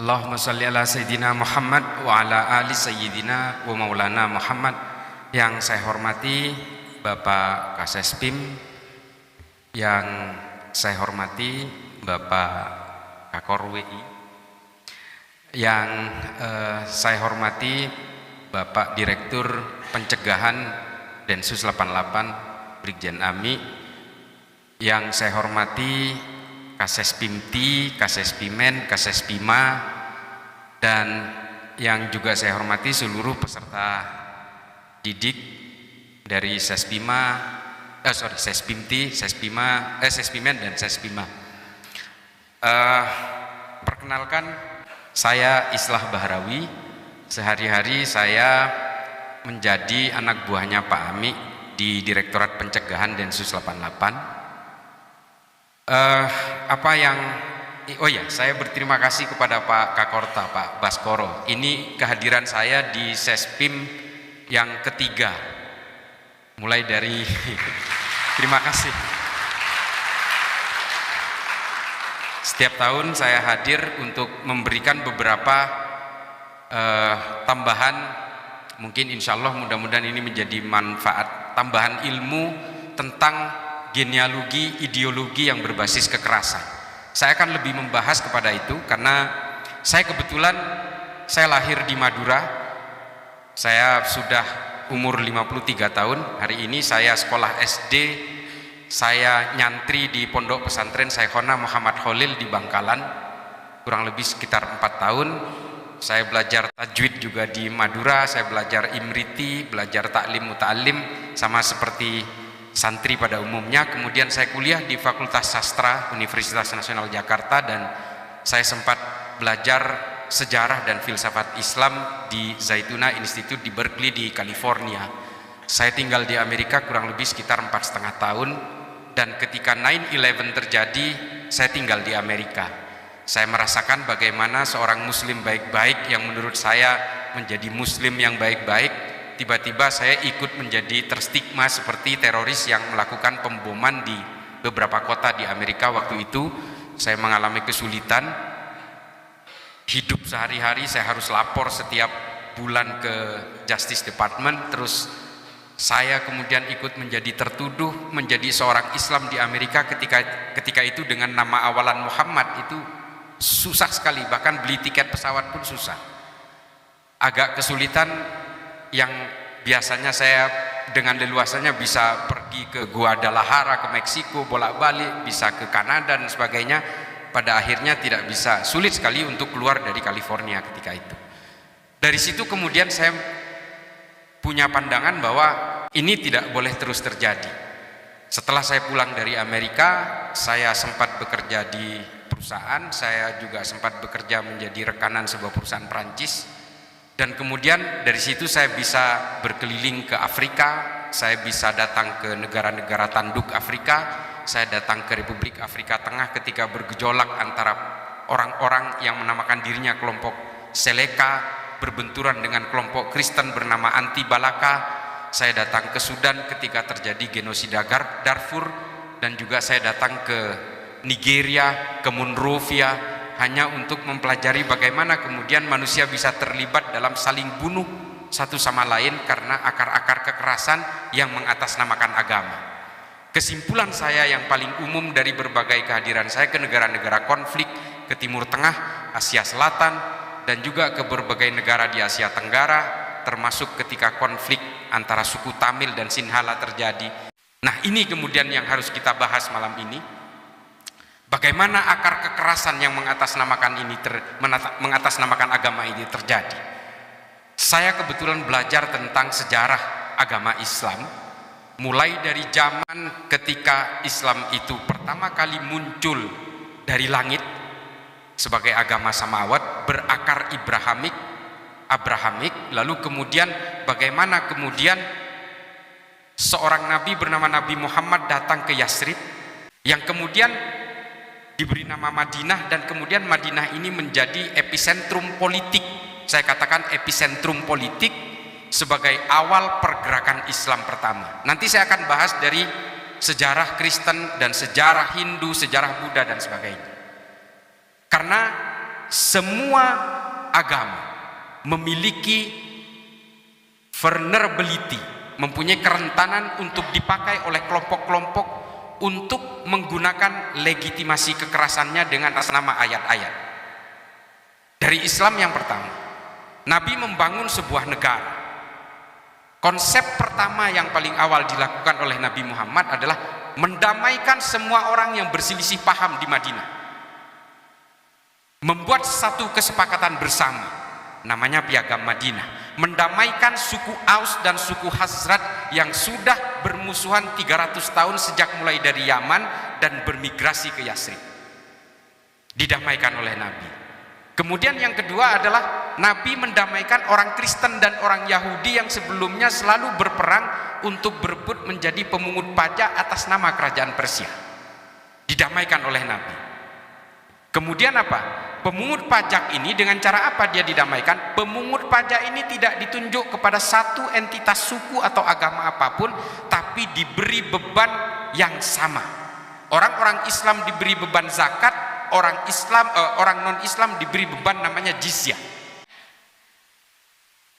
Allahumma salli ala Sayyidina Muhammad wa ala ali Sayyidina wa maulana Muhammad. Yang saya hormati Bapak Kasespim, yang saya hormati Bapak Kakor WI, yang saya hormati Bapak Direktur Pencegahan Densus 88 Brigjen Ami, yang saya hormati Kasespimti, Kasespimen, Kasespima, dan yang juga saya hormati seluruh peserta didik dari Sespima, Sespimti, Sespimen dan Sespima. Perkenalkan, saya Islah Bahrawi. Sehari-hari saya menjadi anak buahnya Pak Ami di Direktorat Pencegahan Densus 88. Saya berterima kasih kepada Pak Kakorta, Pak Baskoro. Ini kehadiran saya di Sespim yang ketiga, mulai dari terima kasih. Setiap tahun saya hadir untuk memberikan beberapa tambahan, mungkin insya Allah mudah-mudahan ini menjadi manfaat, tambahan ilmu tentang genealogi ideologi yang berbasis kekerasan. Saya akan lebih membahas kepada itu karena saya kebetulan lahir di Madura. Saya sudah umur 53 tahun. Hari ini saya sekolah SD, saya nyantri di Pondok Pesantren Syekhona Muhammad Khalil di Bangkalan, kurang lebih sekitar 4 tahun. Saya belajar tajwid juga di Madura, saya belajar imriti, belajar taklim muta'alim sama seperti santri pada umumnya. Kemudian saya kuliah di Fakultas Sastra Universitas Nasional Jakarta, dan saya sempat belajar sejarah dan filsafat Islam di Zaytuna Institute di Berkeley di California. Saya tinggal di Amerika kurang lebih sekitar 4,5 tahun, dan ketika 9/11 terjadi, saya tinggal di Amerika. Saya merasakan bagaimana seorang muslim baik-baik yang menurut saya menjadi muslim yang baik-baik, tiba-tiba saya ikut menjadi terstigma seperti teroris yang melakukan pemboman di beberapa kota di Amerika. Waktu itu saya mengalami kesulitan hidup sehari-hari, saya harus lapor setiap bulan ke Justice Department. Terus saya kemudian ikut menjadi tertuduh menjadi seorang Islam di Amerika ketika itu dengan nama awalan Muhammad. Itu susah sekali, bahkan beli tiket pesawat pun susah, agak kesulitan. Yang biasanya saya dengan leluasanya bisa pergi ke Guadalajara, ke Meksiko, bolak-balik, bisa ke Kanada dan sebagainya, pada akhirnya tidak bisa, sulit sekali untuk keluar dari California ketika itu. Dari situ kemudian saya punya pandangan bahwa ini tidak boleh terus terjadi. Setelah saya pulang dari Amerika, saya sempat bekerja di perusahaan, saya juga sempat bekerja menjadi rekanan sebuah perusahaan Prancis, dan kemudian dari situ saya bisa berkeliling ke Afrika, saya bisa datang ke negara-negara tanduk Afrika. Saya datang ke Republik Afrika Tengah ketika bergejolak antara orang-orang yang menamakan dirinya kelompok Seleka berbenturan dengan kelompok Kristen bernama Anti Balaka. Saya datang ke Sudan ketika terjadi genosida Darfur, dan juga saya datang ke Nigeria, ke Monrovia, hanya untuk mempelajari bagaimana kemudian manusia bisa terlibat dalam saling bunuh satu sama lain karena akar-akar kekerasan yang mengatasnamakan agama. Kesimpulan saya yang paling umum dari berbagai kehadiran saya ke negara-negara konflik, ke Timur Tengah, Asia Selatan, dan juga ke berbagai negara di Asia Tenggara, termasuk ketika konflik antara suku Tamil dan Sinhala terjadi. Nah, ini kemudian yang harus kita bahas malam ini. Bagaimana akar kekerasan yang mengatasnamakan agama ini terjadi. Saya kebetulan belajar tentang sejarah agama Islam, mulai dari zaman ketika Islam itu pertama kali muncul dari langit sebagai agama samawat berakar Abrahamik, lalu kemudian bagaimana kemudian seorang nabi bernama Nabi Muhammad datang ke Yasrib, yang kemudian diberi nama Madinah, dan kemudian Madinah ini menjadi epicentrum politik. Saya katakan epicentrum politik sebagai awal pergerakan Islam pertama. Nanti saya akan bahas dari sejarah Kristen dan sejarah Hindu, sejarah Buddha dan sebagainya. Karena semua agama memiliki vulnerability, mempunyai kerentanan untuk dipakai oleh kelompok-kelompok untuk menggunakan legitimasi kekerasannya dengan atas nama ayat-ayat. Dari Islam yang pertama, Nabi membangun sebuah negara. Konsep pertama yang paling awal dilakukan oleh Nabi Muhammad adalah mendamaikan semua orang yang berselisih paham di Madinah. Membuat satu kesepakatan bersama, namanya Piagam Madinah. Mendamaikan suku Aus dan suku Khazraj yang sudah bermusuhan 300 tahun sejak mulai dari Yaman dan bermigrasi ke Yasrib. Didamaikan oleh Nabi. Kemudian yang kedua adalah Nabi mendamaikan orang Kristen dan orang Yahudi yang sebelumnya selalu berperang untuk berebut menjadi pemungut pajak atas nama kerajaan Persia. Didamaikan oleh Nabi. Kemudian apa? Pemungut pajak ini dengan cara apa dia didamaikan? Pemungut pajak ini tidak ditunjuk kepada satu entitas suku atau agama apapun, tapi diberi beban yang sama. Orang-orang Islam diberi beban zakat, orang non-Islam diberi beban namanya jizyah.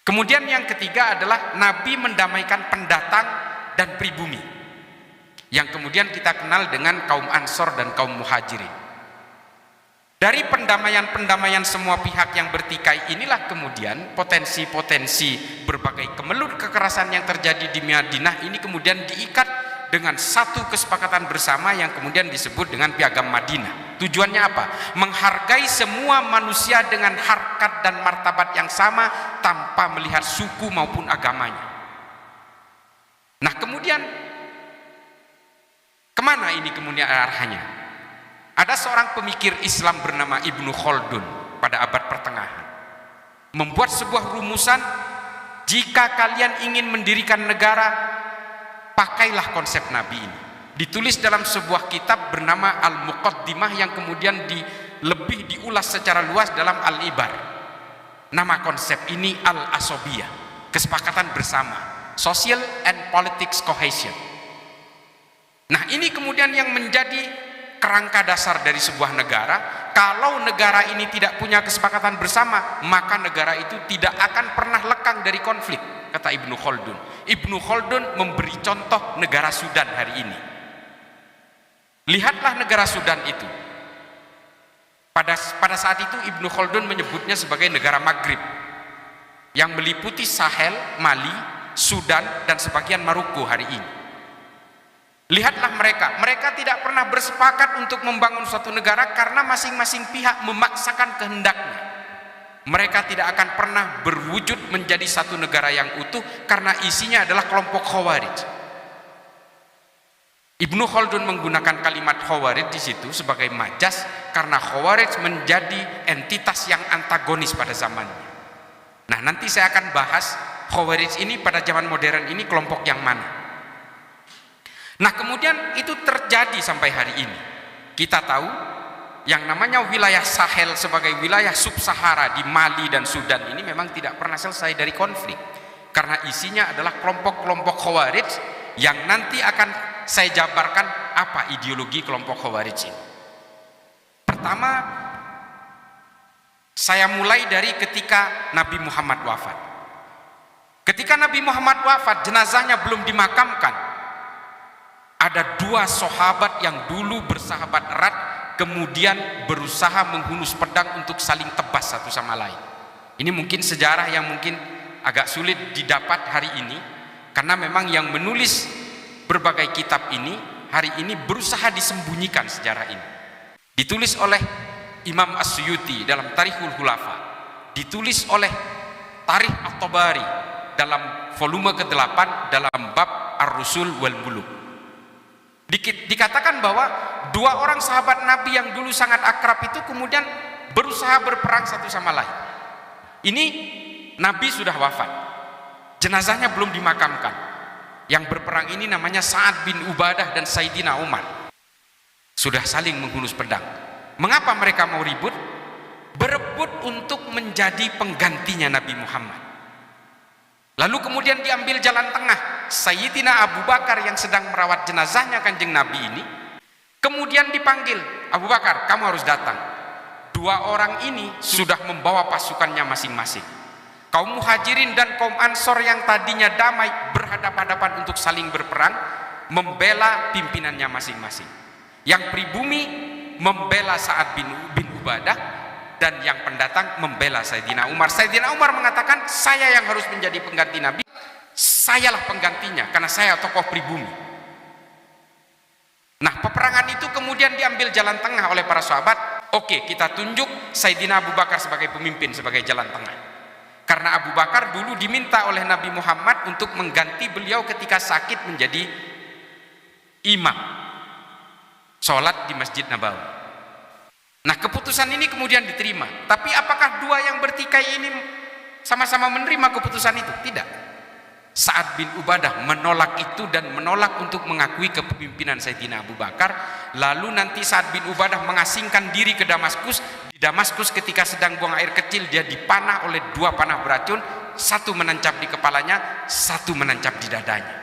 Kemudian yang ketiga adalah Nabi mendamaikan pendatang dan pribumi, yang kemudian kita kenal dengan kaum Ansor dan kaum Muhajirin. Dari pendamaian-pendamaian semua pihak yang bertikai inilah kemudian potensi-potensi berbagai kemelut kekerasan yang terjadi di Madinah ini kemudian diikat dengan satu kesepakatan bersama yang kemudian disebut dengan Piagam Madinah. Tujuannya apa? Menghargai semua manusia dengan harkat dan martabat yang sama tanpa melihat suku maupun agamanya. Nah kemudian kemana ini kemudian arahnya? Ada seorang pemikir Islam bernama Ibnu Khaldun pada abad pertengahan membuat sebuah rumusan, jika kalian ingin mendirikan negara, pakailah konsep Nabi ini. Ditulis dalam sebuah kitab bernama Al-Muqaddimah yang kemudian lebih diulas secara luas dalam Al-Ibar. Nama konsep ini Al-Asobiyah, kesepakatan bersama, social and politics cohesion. Nah ini kemudian yang menjadi kerangka dasar dari sebuah negara. Kalau negara ini tidak punya kesepakatan bersama, maka negara itu tidak akan pernah lekang dari konflik, kata Ibnu Khaldun. Ibnu Khaldun memberi contoh negara Sudan hari ini. Lihatlah negara Sudan itu. Pada saat itu Ibnu Khaldun menyebutnya sebagai negara Maghrib yang meliputi Sahel, Mali, Sudan dan sebagian Maroko hari ini. Lihatlah mereka tidak pernah bersepakat untuk membangun suatu negara karena masing-masing pihak memaksakan kehendaknya. Mereka tidak akan pernah berwujud menjadi satu negara yang utuh karena isinya adalah kelompok Khawarij. Ibnu Khaldun menggunakan kalimat Khawarij di situ sebagai majas karena Khawarij menjadi entitas yang antagonis pada zamannya. Nah, nanti saya akan bahas Khawarij ini pada zaman modern ini kelompok yang mana. Nah kemudian itu terjadi sampai hari ini. Kita tahu yang namanya wilayah Sahel sebagai wilayah sub-Sahara di Mali dan Sudan ini memang tidak pernah selesai dari konflik. Karena isinya adalah kelompok-kelompok Khawarij yang nanti akan saya jabarkan apa ideologi kelompok Khawarij ini. Pertama, saya mulai dari ketika Nabi Muhammad wafat. Ketika Nabi Muhammad wafat, jenazahnya belum dimakamkan. Ada dua sahabat yang dulu bersahabat erat kemudian berusaha menghunus pedang untuk saling tebas satu sama lain. Ini mungkin sejarah yang mungkin agak sulit didapat hari ini karena memang yang menulis berbagai kitab ini hari ini berusaha disembunyikan sejarah ini. Ditulis oleh Imam As-Suyuti dalam Tarikhul Khulafa, ditulis oleh Tarikh At-Tabari dalam volume ke-8 dalam bab Ar-Rusul wal Muluk. Dikatakan bahwa dua orang sahabat Nabi yang dulu sangat akrab itu kemudian berusaha berperang satu sama lain. Ini Nabi sudah wafat, jenazahnya belum dimakamkan. Yang berperang ini namanya Sa'ad bin Ubadah dan Sayyidina Umar. Sudah saling menghunus pedang. Mengapa mereka mau ribut? Berebut untuk menjadi penggantinya Nabi Muhammad. Lalu kemudian diambil jalan tengah. Sayyidina Abu Bakar yang sedang merawat jenazahnya Kanjeng Nabi ini kemudian dipanggil, Abu Bakar, kamu harus datang. Dua orang ini sudah membawa pasukannya masing-masing. Kaum Muhajirin dan kaum Ansor yang tadinya damai berhadapan-hadapan untuk saling berperang, membela pimpinannya masing-masing. Yang pribumi membela Sa'ad bin Ubadah, dan yang pendatang membela Sayyidina Umar. Sayyidina Umar mengatakan, saya yang harus menjadi pengganti Nabi, sayalah penggantinya karena saya tokoh pribumi. Nah, peperangan itu kemudian diambil jalan tengah oleh para sahabat. Oke, kita tunjuk Sayyidina Abu Bakar sebagai pemimpin, sebagai jalan tengah. Karena Abu Bakar dulu diminta oleh Nabi Muhammad untuk mengganti beliau ketika sakit menjadi imam sholat di Masjid Nabawi. Nah, keputusan ini kemudian diterima. Tapi apakah dua yang bertikai ini sama-sama menerima keputusan itu? Tidak. Sa'ad bin Ubadah menolak itu dan menolak untuk mengakui kepemimpinan Sayyidina Abu Bakar. Lalu nanti Sa'ad bin Ubadah mengasingkan diri ke Damaskus. Di Damaskus ketika sedang buang air kecil, dia dipanah oleh dua panah beracun, satu menancap di kepalanya, satu menancap di dadanya.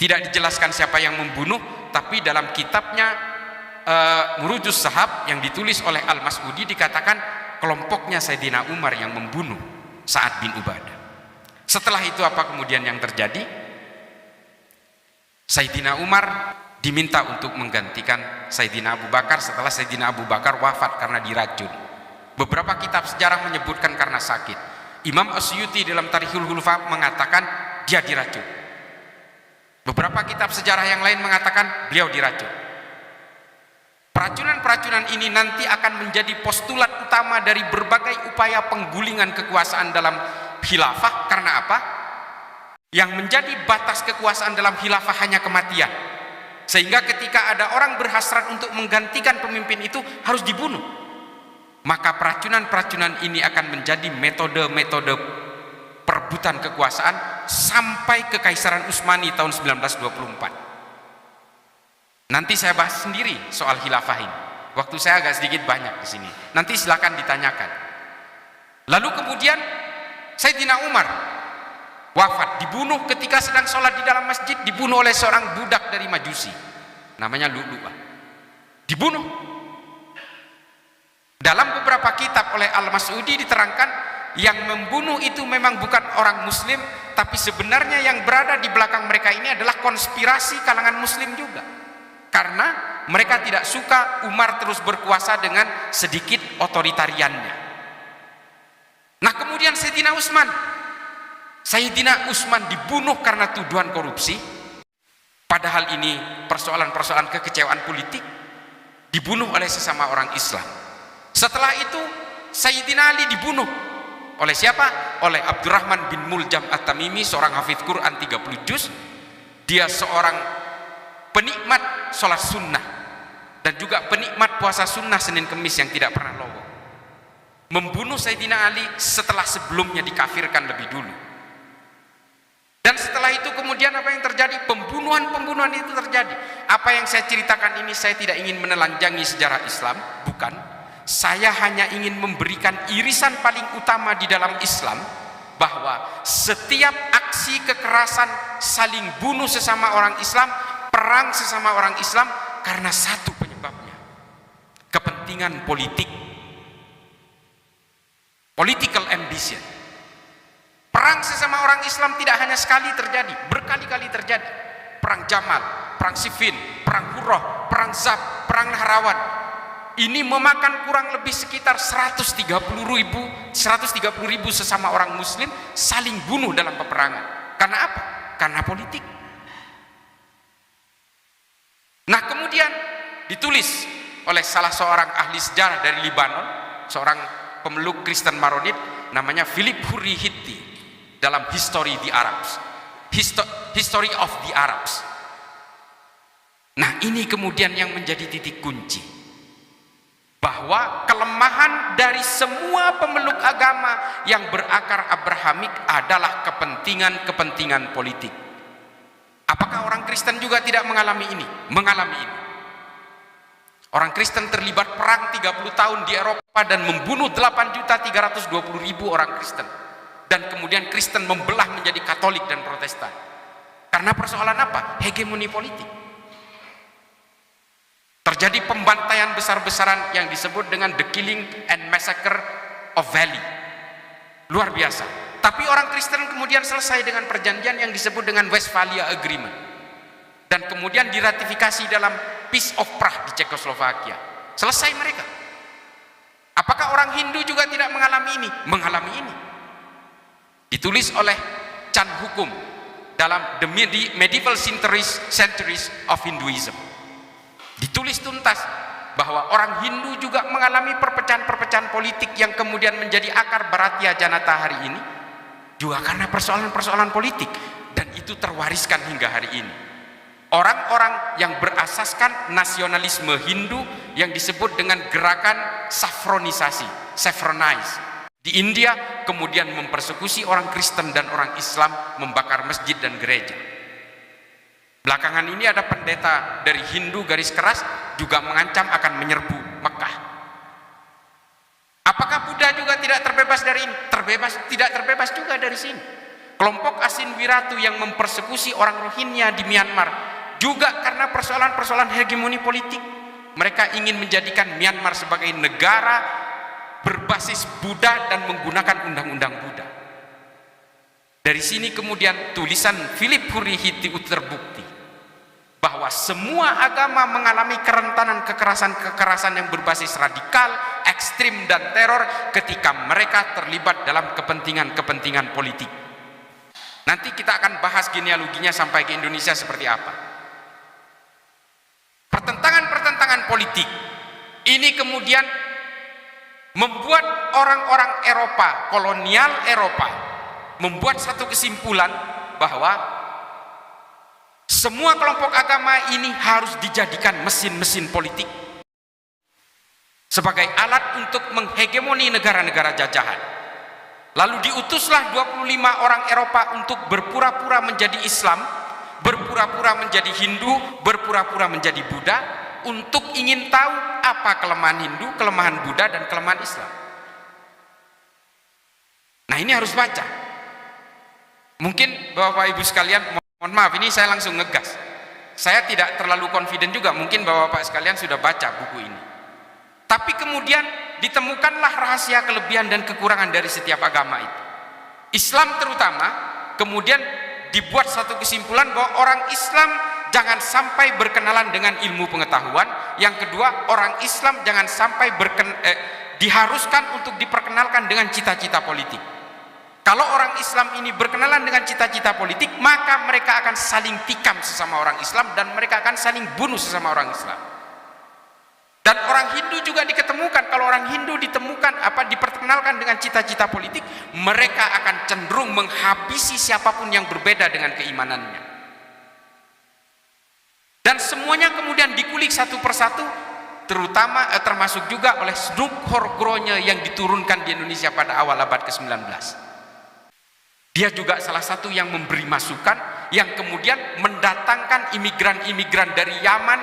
Tidak dijelaskan siapa yang membunuh, tapi dalam kitabnya Murujus Sahab yang ditulis oleh Al-Mas'udi dikatakan kelompoknya Sayyidina Umar yang membunuh Sa'ad bin Ubadah. Setelah itu apa kemudian yang terjadi? Sayyidina Umar diminta untuk menggantikan Sayyidina Abu Bakar setelah Sayyidina Abu Bakar wafat karena diracun. Beberapa kitab sejarah menyebutkan karena sakit. Imam Asyuti dalam Tarikhul Khulafa mengatakan dia diracun. Beberapa kitab sejarah yang lain mengatakan beliau diracun. Peracunan-peracunan ini nanti akan menjadi postulat utama dari berbagai upaya penggulingan kekuasaan dalam khilafah. Karena apa? Yang menjadi batas kekuasaan dalam khilafah hanya kematian. Sehingga ketika ada orang berhasrat untuk menggantikan pemimpin itu harus dibunuh. Maka peracunan-peracunan ini akan menjadi metode-metode perebutan kekuasaan sampai Kekaisaran Utsmani tahun 1924. Nanti saya bahas sendiri soal khilafah ini. Waktu saya agak sedikit banyak di sini. Nanti silakan ditanyakan. Lalu kemudian Sayyidina Umar wafat, dibunuh ketika sedang sholat di dalam masjid, dibunuh oleh seorang budak dari Majusi, namanya Lu'lu'ah. Dibunuh. Dalam beberapa kitab oleh Al-Mas'udi diterangkan yang membunuh itu memang bukan orang Muslim, tapi sebenarnya yang berada di belakang mereka ini adalah konspirasi kalangan Muslim juga. Karena mereka tidak suka Umar terus berkuasa dengan sedikit otoritariannya. Nah, kemudian Sayyidina Utsman dibunuh karena tuduhan korupsi. Padahal ini persoalan-persoalan kekecewaan politik. Dibunuh oleh sesama orang Islam. Setelah itu Sayyidina Ali dibunuh oleh siapa? Oleh Abdurrahman bin Muljam At-Tamimi, seorang hafidz Quran 30 juz. Dia seorang penikmat sholat sunnah dan juga penikmat puasa sunnah Senin Kemis yang tidak pernah lowong. Membunuh Sayyidina Ali setelah sebelumnya dikafirkan lebih dulu. Dan setelah itu kemudian apa yang terjadi? Pembunuhan itu terjadi. Apa yang saya ceritakan ini saya tidak ingin menelanjangi sejarah Islam, bukan. Saya hanya ingin memberikan irisan paling utama di dalam Islam, bahwa setiap aksi kekerasan, saling bunuh sesama orang Islam, perang sesama orang Islam, karena satu penyebabnya, kepentingan politik, political ambition. Perang sesama orang Islam tidak hanya sekali terjadi, berkali-kali terjadi. Perang Jamal, perang Siffin, perang Qurrah, perang Zab, perang Nahrawan. Ini memakan kurang lebih sekitar 130.000 sesama orang Muslim saling bunuh dalam peperangan. Karena apa? Karena politik. Nah, kemudian ditulis oleh salah seorang ahli sejarah dari Libanon, seorang pemeluk Kristen Maronit, namanya Philip Hurri Hitti, dalam History of the Arabs. Nah, ini kemudian yang menjadi titik kunci, bahwa kelemahan dari semua pemeluk agama yang berakar Abrahamik adalah kepentingan politik. Apakah orang Kristen juga tidak mengalami ini? Mengalami ini. Orang Kristen terlibat perang 30 tahun di Eropa dan membunuh 8.320.000 orang Kristen. Dan kemudian Kristen membelah menjadi Katolik dan Protestan. Karena persoalan apa? Hegemoni politik. Terjadi pembantaian besar-besaran yang disebut dengan the killing and massacre of Valley. Luar biasa. Tapi orang Kristen kemudian selesai dengan perjanjian yang disebut dengan Westphalia Agreement. Dan kemudian diratifikasi dalam Peace of Prague di Cekoslovakia. Selesai mereka. Apakah orang Hindu juga tidak mengalami ini? Mengalami ini. Ditulis oleh Chan Hukum dalam The Medieval Centuries of Hinduism. Ditulis tuntas bahwa orang Hindu juga mengalami perpecahan-perpecahan politik yang kemudian menjadi akar Bharatiya Janata hari ini juga karena persoalan-persoalan politik, dan itu terwariskan hingga hari ini. Orang-orang yang berasaskan nasionalisme Hindu yang disebut dengan gerakan saffronisasi, saffronize di India, kemudian mempersekusi orang Kristen dan orang Islam, membakar masjid dan gereja. Belakangan ini ada pendeta dari Hindu garis keras juga mengancam akan menyerbu Mekah. Apakah Buddha juga tidak terbebas dari ini? Tidak terbebas juga dari sini. Kelompok Asin Wiratu yang mempersekusi orang Rohingya di Myanmar juga karena persoalan-persoalan hegemoni politik. Mereka ingin menjadikan Myanmar sebagai negara berbasis Buddha dan menggunakan undang-undang Buddha. Dari sini kemudian tulisan Philip Hurihiti terbukti bahwa semua agama mengalami kerentanan kekerasan-kekerasan yang berbasis radikal, ekstrim, dan teror ketika mereka terlibat dalam kepentingan-kepentingan politik. Nanti kita akan bahas genealoginya sampai ke Indonesia seperti apa. Pertentangan-pertentangan politik ini kemudian membuat orang-orang Eropa, kolonial Eropa, membuat satu kesimpulan bahwa semua kelompok agama ini harus dijadikan mesin-mesin politik sebagai alat untuk menghegemoni negara-negara jajahan. Lalu diutuslah 25 orang Eropa untuk berpura-pura menjadi Islam, berpura-pura menjadi Hindu, berpura-pura menjadi Buddha, untuk ingin tahu apa kelemahan Hindu, kelemahan Buddha, dan kelemahan Islam. Nah, ini harus baca. Mungkin Bapak Ibu sekalian, mohon maaf, ini saya langsung ngegas. Saya tidak terlalu confident juga, mungkin Bapak-Bapak sekalian sudah baca buku ini. Tapi kemudian ditemukanlah rahasia kelebihan dan kekurangan dari setiap agama itu. Islam terutama, kemudian dibuat satu kesimpulan bahwa orang Islam jangan sampai berkenalan dengan ilmu pengetahuan. Yang kedua, orang Islam jangan sampai diharuskan untuk diperkenalkan dengan cita-cita politik. Kalau orang Islam ini berkenalan dengan cita-cita politik, maka mereka akan saling tikam sesama orang Islam dan mereka akan saling bunuh sesama orang Islam. Dan orang Hindu juga diketemukan, kalau orang Hindu diperkenalkan dengan cita-cita politik, mereka akan cenderung menghabisi siapapun yang berbeda dengan keimanannya. Dan semuanya kemudian dikulik satu persatu, termasuk juga oleh Snook Horgrove yang diturunkan di Indonesia pada awal abad ke-19. Dia juga salah satu yang memberi masukan, yang kemudian mendatangkan imigran-imigran dari Yaman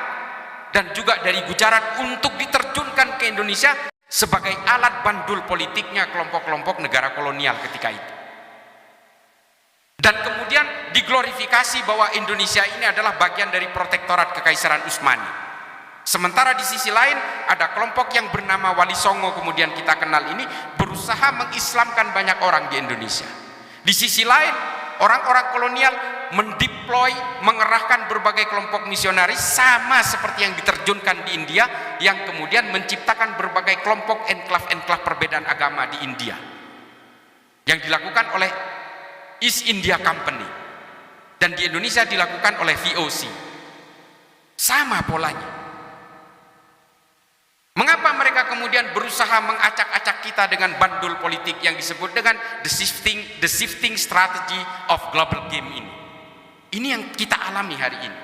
dan juga dari Gujarat untuk diterjunkan ke Indonesia sebagai alat bandul politiknya kelompok-kelompok negara kolonial ketika itu. Dan kemudian diglorifikasi bahwa Indonesia ini adalah bagian dari protektorat Kekaisaran Utsmani. Sementara di sisi lain ada kelompok yang bernama Wali Songo, kemudian kita kenal ini, berusaha mengislamkan banyak orang di Indonesia. Di sisi lain, orang-orang kolonial mendeploy, mengerahkan berbagai kelompok misionaris sama seperti yang diterjunkan di India, yang kemudian menciptakan berbagai kelompok enklav-enklav perbedaan agama di India yang dilakukan oleh East India Company, dan di Indonesia dilakukan oleh VOC. Sama polanya. Mengapa mereka kemudian berusaha mengacak-acak kita dengan bandul politik yang disebut dengan the shifting strategy of global game ini? Ini yang kita alami hari ini.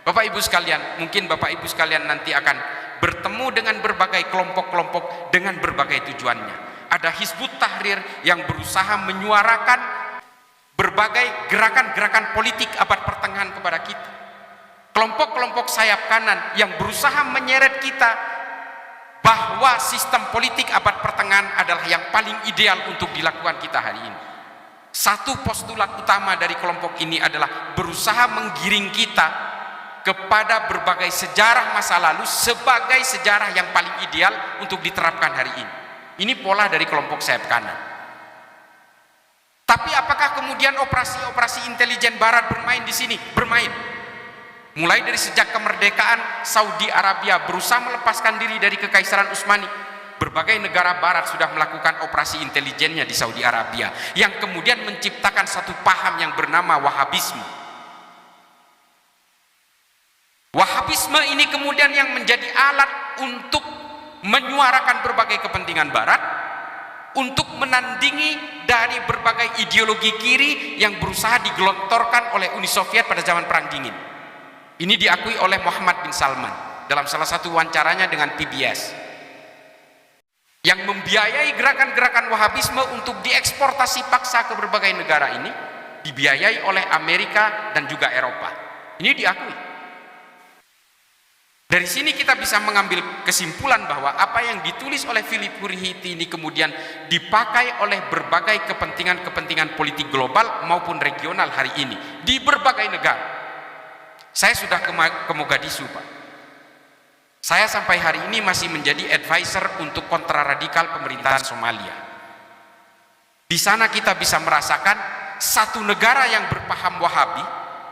Bapak Ibu sekalian, mungkin Bapak Ibu sekalian nanti akan bertemu dengan berbagai kelompok-kelompok dengan berbagai tujuannya. Ada Hizbut Tahrir yang berusaha menyuarakan berbagai gerakan-gerakan politik abad pertengahan kepada kita. Kelompok-kelompok sayap kanan yang berusaha menyeret kita bahwa sistem politik abad pertengahan adalah yang paling ideal untuk dilakukan kita hari ini. Satu postulat utama dari kelompok ini adalah berusaha menggiring kita kepada berbagai sejarah masa lalu sebagai sejarah yang paling ideal untuk diterapkan hari ini. Ini pola dari kelompok sayap kanan. Tapi apakah kemudian operasi-operasi intelijen barat bermain di sini? Bermain. Mulai dari sejak kemerdekaan Saudi Arabia berusaha melepaskan diri dari Kekaisaran Utsmani, berbagai negara barat sudah melakukan operasi intelijennya di Saudi Arabia yang kemudian menciptakan satu paham yang bernama Wahabisme. Wahabisme ini kemudian yang menjadi alat untuk menyuarakan berbagai kepentingan barat, untuk menandingi dari berbagai ideologi kiri yang berusaha digelontorkan oleh Uni Soviet pada zaman Perang Dingin. Ini diakui oleh Muhammad bin Salman dalam salah satu wawancaranya dengan PBS, yang membiayai gerakan-gerakan Wahabisme untuk dieksportasi paksa ke berbagai negara ini, dibiayai oleh Amerika dan juga Eropa. Ini diakui. Dari sini kita bisa mengambil kesimpulan bahwa apa yang ditulis oleh Philip Hurihiti ini kemudian dipakai oleh berbagai kepentingan-kepentingan politik global maupun regional hari ini di berbagai negara. Saya sudah ke Mogadishu, Pak. Saya sampai hari ini masih menjadi advisor untuk kontraradikal pemerintahan Somalia. Di sana kita bisa merasakan satu negara yang berpaham Wahabi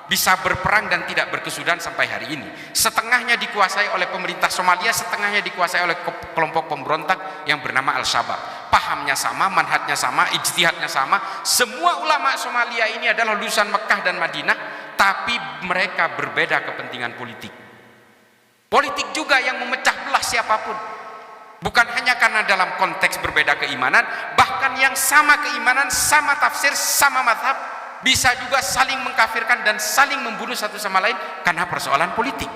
bisa berperang dan tidak berkesudahan sampai hari ini. Setengahnya dikuasai oleh pemerintah Somalia, setengahnya dikuasai oleh kelompok pemberontak yang bernama Al-Shabaab. Pahamnya sama, manhajnya sama, ijtihadnya sama. Semua ulama Somalia ini adalah lulusan Mekah dan Madinah, tapi mereka berbeda kepentingan politik. Politik juga yang memecah belah siapapun. Bukan hanya karena dalam konteks berbeda keimanan, bahkan yang sama keimanan, sama tafsir, sama mazhab, bisa juga saling mengkafirkan dan saling membunuh satu sama lain karena persoalan politik.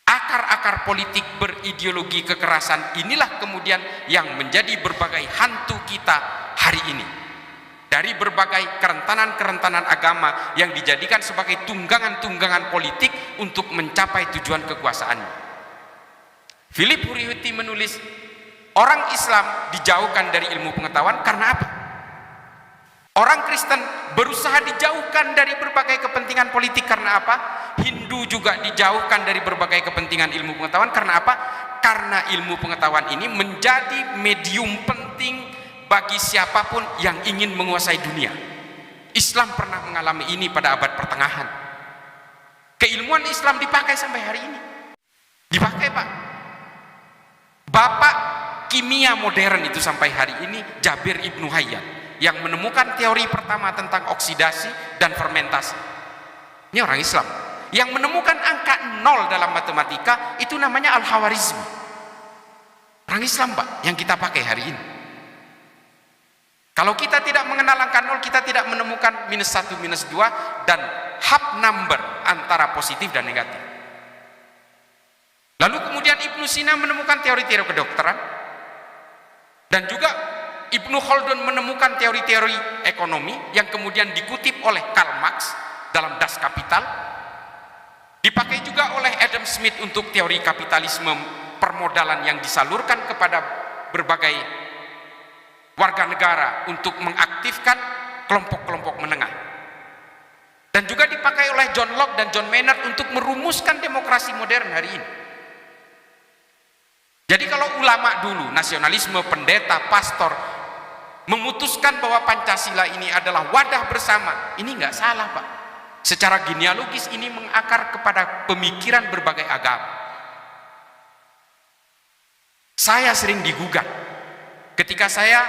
Akar-akar politik berideologi kekerasan inilah kemudian yang menjadi berbagai hantu kita hari ini. Dari berbagai kerentanan-kerentanan agama yang dijadikan sebagai tunggangan-tunggangan politik untuk mencapai tujuan kekuasaannya. Philip Hurihiti menulis, orang Islam dijauhkan dari ilmu pengetahuan karena apa? Orang Kristen berusaha dijauhkan dari berbagai kepentingan politik karena apa? Hindu juga dijauhkan dari berbagai kepentingan ilmu pengetahuan karena apa? Karena ilmu pengetahuan ini menjadi medium penting bagi siapapun yang ingin menguasai dunia. Islam pernah mengalami ini pada abad pertengahan. Keilmuan Islam dipakai sampai hari ini. Dipakai, Pak. Bapak kimia modern itu sampai hari ini Jabir Ibnu Hayyan, yang menemukan teori pertama tentang oksidasi dan fermentasi. Ini orang Islam. Yang menemukan angka 0 dalam matematika itu namanya Al-Khawarizmi. Orang Islam, Pak, yang kita pakai hari ini. Kalau kita tidak mengenal angka 0, kita tidak menemukan -1, -2 dan half number antara positif dan negatif. Lalu kemudian Ibnu Sina menemukan teori-teori kedokteran, dan juga Ibnu Khaldun menemukan teori-teori ekonomi yang kemudian dikutip oleh Karl Marx dalam Das Kapital, dipakai juga oleh Adam Smith untuk teori kapitalisme permodalan yang disalurkan kepada berbagai warga negara untuk mengaktifkan kelompok-kelompok menengah, dan juga dipakai oleh John Locke dan John Maynard untuk merumuskan demokrasi modern hari ini. Jadi kalau ulama dulu, nasionalisme, pendeta, pastor memutuskan bahwa Pancasila ini adalah wadah bersama, ini nggak salah, Pak. Secara genealogis ini mengakar kepada pemikiran berbagai agama. Saya sering digugat ketika saya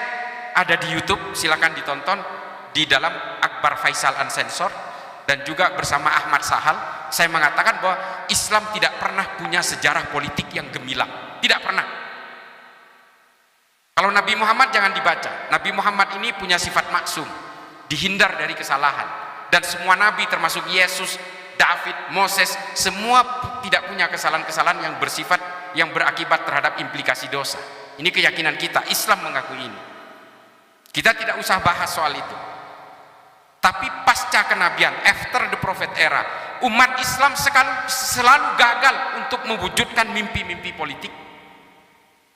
ada di YouTube, silakan ditonton di dalam Akbar Faisal Uncensored, dan juga bersama Ahmad Sahal. Saya mengatakan bahwa Islam tidak pernah punya sejarah politik yang gemilang, tidak pernah. Kalau Nabi Muhammad jangan dibaca. Nabi Muhammad ini punya sifat maksum, dihindar dari kesalahan. Dan semua nabi termasuk Yesus, David, Moses, semua tidak punya kesalahan-kesalahan yang bersifat, yang berakibat terhadap implikasi dosa. Ini keyakinan kita, Islam mengakui ini. Kita tidak usah bahas soal itu. Tapi pasca kenabian, after the prophet era, umat Islam selalu gagal untuk mewujudkan mimpi-mimpi politik.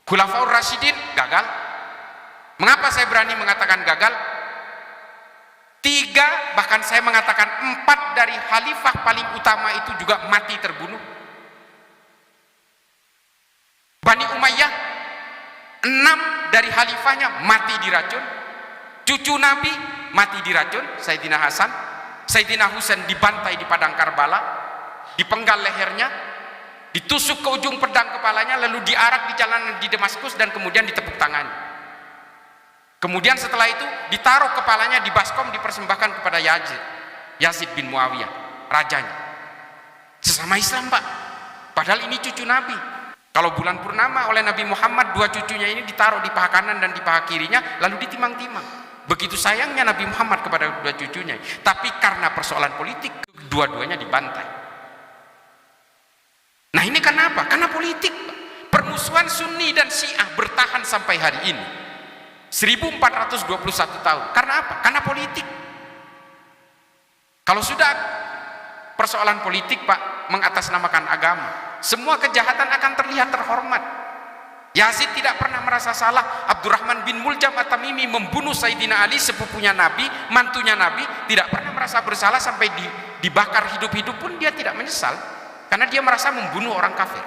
Khulafaur Rasyidin gagal. Mengapa saya berani mengatakan gagal? 3, bahkan saya mengatakan 4 dari khalifah paling utama itu juga mati terbunuh. Bani Umayyah, 6 dari khalifahnya mati diracun. Cucu Nabi mati diracun, Sayyidina Hasan. Sayyidina Husain dibantai di padang Karbala, dipenggal lehernya, ditusuk ke ujung pedang kepalanya, lalu diarak di jalanan di Damaskus dan kemudian ditepuk tangannya. Kemudian setelah itu ditaruh kepalanya di baskom, dipersembahkan kepada Yazid bin Muawiyah, rajanya. Sesama Islam, Pak. Padahal ini cucu Nabi. Kalau bulan purnama oleh Nabi Muhammad, 2 cucunya ini ditaruh di paha kanan dan di paha kirinya, lalu ditimang-timang. Begitu sayangnya Nabi Muhammad kepada 2 cucunya. Tapi karena persoalan politik, dua-duanya dibantai. Nah ini karena apa? Karena politik, Pak. Permusuhan Sunni dan Syiah bertahan sampai hari ini. 1421 tahun. Karena apa? Karena politik. Kalau sudah persoalan politik, Pak, mengatasnamakan agama, semua kejahatan akan terlihat terhormat. Yazid tidak pernah merasa salah. Abdurrahman bin Muljam At-Tamimi membunuh Sayyidina Ali, sepupunya Nabi, mantunya Nabi, tidak pernah merasa bersalah sampai dibakar hidup-hidup pun dia tidak menyesal, karena dia merasa membunuh orang kafir.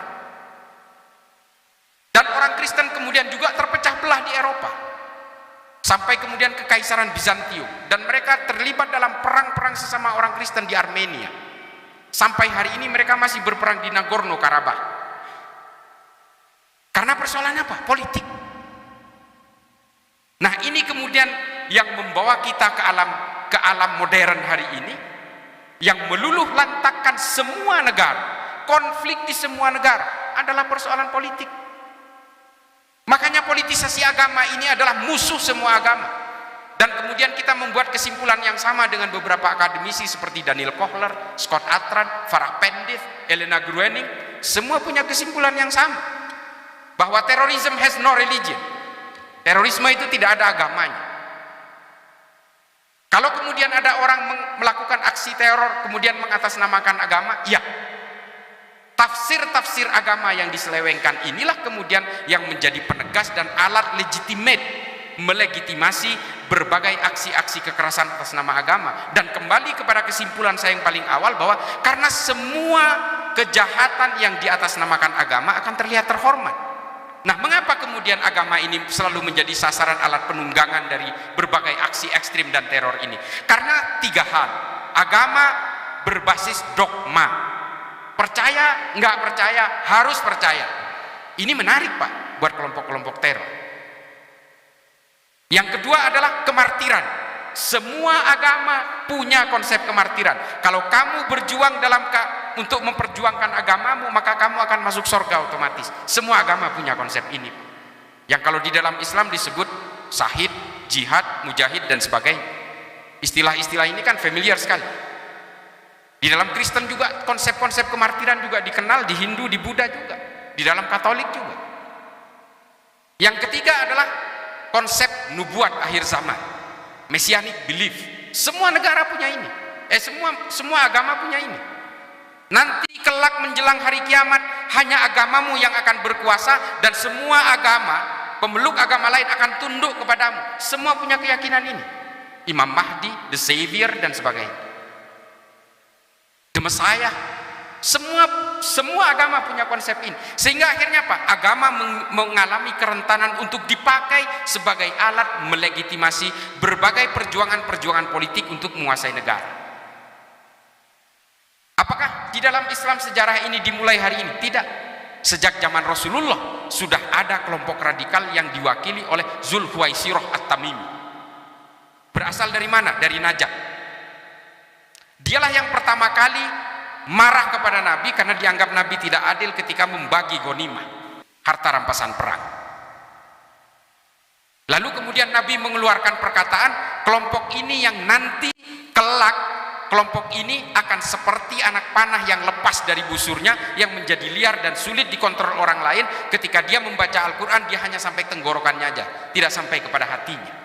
Dan orang Kristen kemudian juga terpecah belah di Eropa, sampai kemudian kekaisaran Bizantium, dan mereka terlibat dalam perang-perang sesama orang Kristen di Armenia. Sampai hari ini mereka masih berperang di Nagorno-Karabakh. Karena persoalan apa? Politik. Nah ini kemudian yang membawa kita ke alam modern hari ini, yang meluluh lantakkan semua negara. Konflik di semua negara adalah persoalan politik. Makanya politisasi agama ini adalah musuh semua agama. Dan kemudian kita membuat kesimpulan yang sama dengan beberapa akademisi seperti Daniel Kohler, Scott Atran, Farah Pendith, Elena Gruening. Semua punya kesimpulan yang sama, bahwa terorisme has no religion. Terorisme itu tidak ada agamanya. Kalau kemudian ada orang melakukan aksi teror kemudian mengatasnamakan agama, ya, tafsir-tafsir agama yang diselewengkan inilah kemudian yang menjadi penegas dan alat legitimate melegitimasi berbagai aksi-aksi kekerasan atas nama agama. Dan kembali kepada kesimpulan saya yang paling awal, bahwa karena semua kejahatan yang diatasnamakan agama akan terlihat terhormat. Nah, mengapa kemudian agama ini selalu menjadi sasaran alat penunggangan dari berbagai aksi ekstrim dan teror ini? Karena 3 hal. Agama berbasis dogma. Percaya, nggak percaya, harus percaya. Ini menarik, Pak, buat kelompok-kelompok teror. Yang kedua adalah kemartiran. Semua agama punya konsep kemartiran. Kalau kamu berjuang untuk memperjuangkan agamamu, maka kamu akan masuk surga otomatis. Semua agama punya konsep ini, yang kalau di dalam Islam disebut syahid, jihad, mujahid, dan sebagainya. Istilah-istilah ini kan familiar sekali. Di dalam Kristen juga konsep-konsep kemartiran juga dikenal, di Hindu, di Buddha juga, di dalam Katolik juga. Yang ketiga adalah konsep nubuat akhir zaman, messianic belief. Semua negara punya ini. Semua agama punya ini. Nanti kelak menjelang hari kiamat, hanya agamamu yang akan berkuasa, dan semua agama, pemeluk agama lain akan tunduk kepadamu. Semua punya keyakinan ini. Imam Mahdi, the Savior, dan sebagainya. The Messiah. Semua agama punya konsep ini. Sehingga akhirnya apa? Agama mengalami kerentanan untuk dipakai sebagai alat melegitimasi berbagai perjuangan-perjuangan politik untuk menguasai negara. Apakah di dalam Islam sejarah ini dimulai hari ini? Tidak. Sejak zaman Rasulullah sudah ada kelompok radikal yang diwakili oleh Zulhuwaisirah At-Tamimi. Berasal dari mana? Dari Najd. Dialah yang pertama kali marah kepada Nabi karena dianggap Nabi tidak adil ketika membagi ghanimah, harta rampasan perang. Lalu kemudian Nabi mengeluarkan perkataan, kelompok ini yang nanti kelak, kelompok ini akan seperti anak panah yang lepas dari busurnya, yang menjadi liar dan sulit dikontrol orang lain. Ketika dia membaca Al-Quran, dia hanya sampai tenggorokannya aja, tidak sampai kepada hatinya.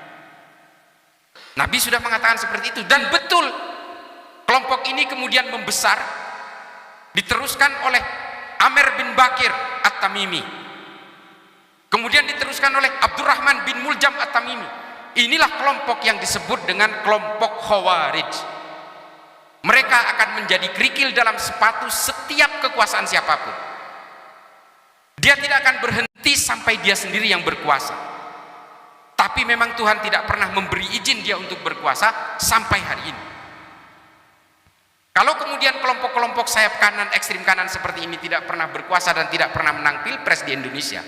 Nabi sudah mengatakan seperti itu, dan betul. Kelompok ini kemudian membesar, diteruskan oleh Amr bin Bakir At-Tamimi, kemudian diteruskan oleh Abdurrahman bin Muljam At-Tamimi. Inilah kelompok yang disebut dengan kelompok Khawarij. Mereka akan menjadi kerikil dalam sepatu setiap kekuasaan siapapun. Dia tidak akan berhenti sampai dia sendiri yang berkuasa. Tapi memang Tuhan tidak pernah memberi izin dia untuk berkuasa sampai hari ini. Kalau kemudian kelompok-kelompok sayap kanan, ekstrim kanan seperti ini tidak pernah berkuasa dan tidak pernah menang pilpres di Indonesia,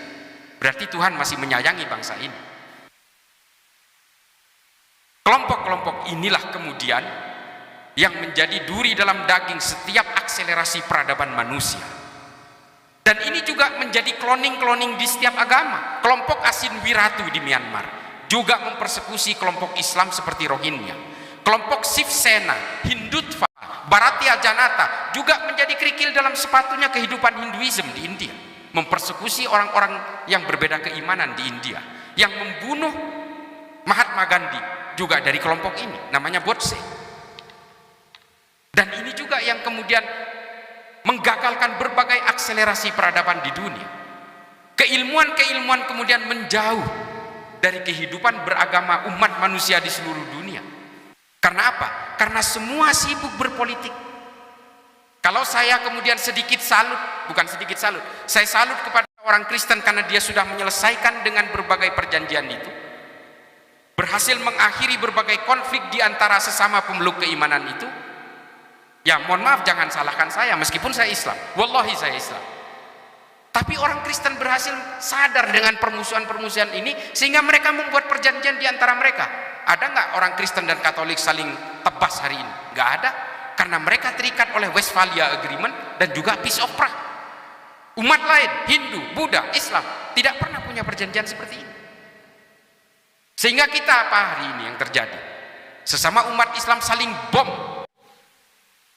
berarti Tuhan masih menyayangi bangsa ini. Kelompok-kelompok inilah kemudian yang menjadi duri dalam daging setiap akselerasi peradaban manusia. Dan ini juga menjadi kloning-kloning di setiap agama. Kelompok Asin Wiratu di Myanmar juga mempersekusi kelompok Islam seperti Rohingya. Kelompok Shiv Sena, Hindutva, Bharatiya Janata juga menjadi kerikil dalam sepatunya kehidupan Hinduism di India, mempersekusi orang-orang yang berbeda keimanan di India. Yang membunuh Mahatma Gandhi juga dari kelompok ini, namanya Godse. Dan ini juga yang kemudian menggagalkan berbagai akselerasi peradaban di dunia. Keilmuan-keilmuan kemudian menjauh dari kehidupan beragama umat manusia di seluruh dunia. Karena apa? Karena semua sibuk berpolitik. Kalau saya kemudian sedikit salut, bukan sedikit salut, saya salut kepada orang Kristen karena dia sudah menyelesaikan dengan berbagai perjanjian itu, berhasil mengakhiri berbagai konflik di antara sesama pemeluk keimanan itu. Ya mohon maaf, jangan salahkan saya, meskipun saya Islam, wallahi saya Islam. Tapi orang Kristen berhasil sadar dengan permusuhan-permusuhan ini, sehingga mereka membuat perjanjian di antara mereka. Ada nggak orang Kristen dan Katolik saling tebas hari ini? Nggak ada, karena mereka terikat oleh Westphalia Agreement dan juga Peace of Prague. Umat lain, Hindu, Buddha, Islam, tidak pernah punya perjanjian seperti ini. Sehingga kita apa hari ini yang terjadi? Sesama umat Islam saling bom.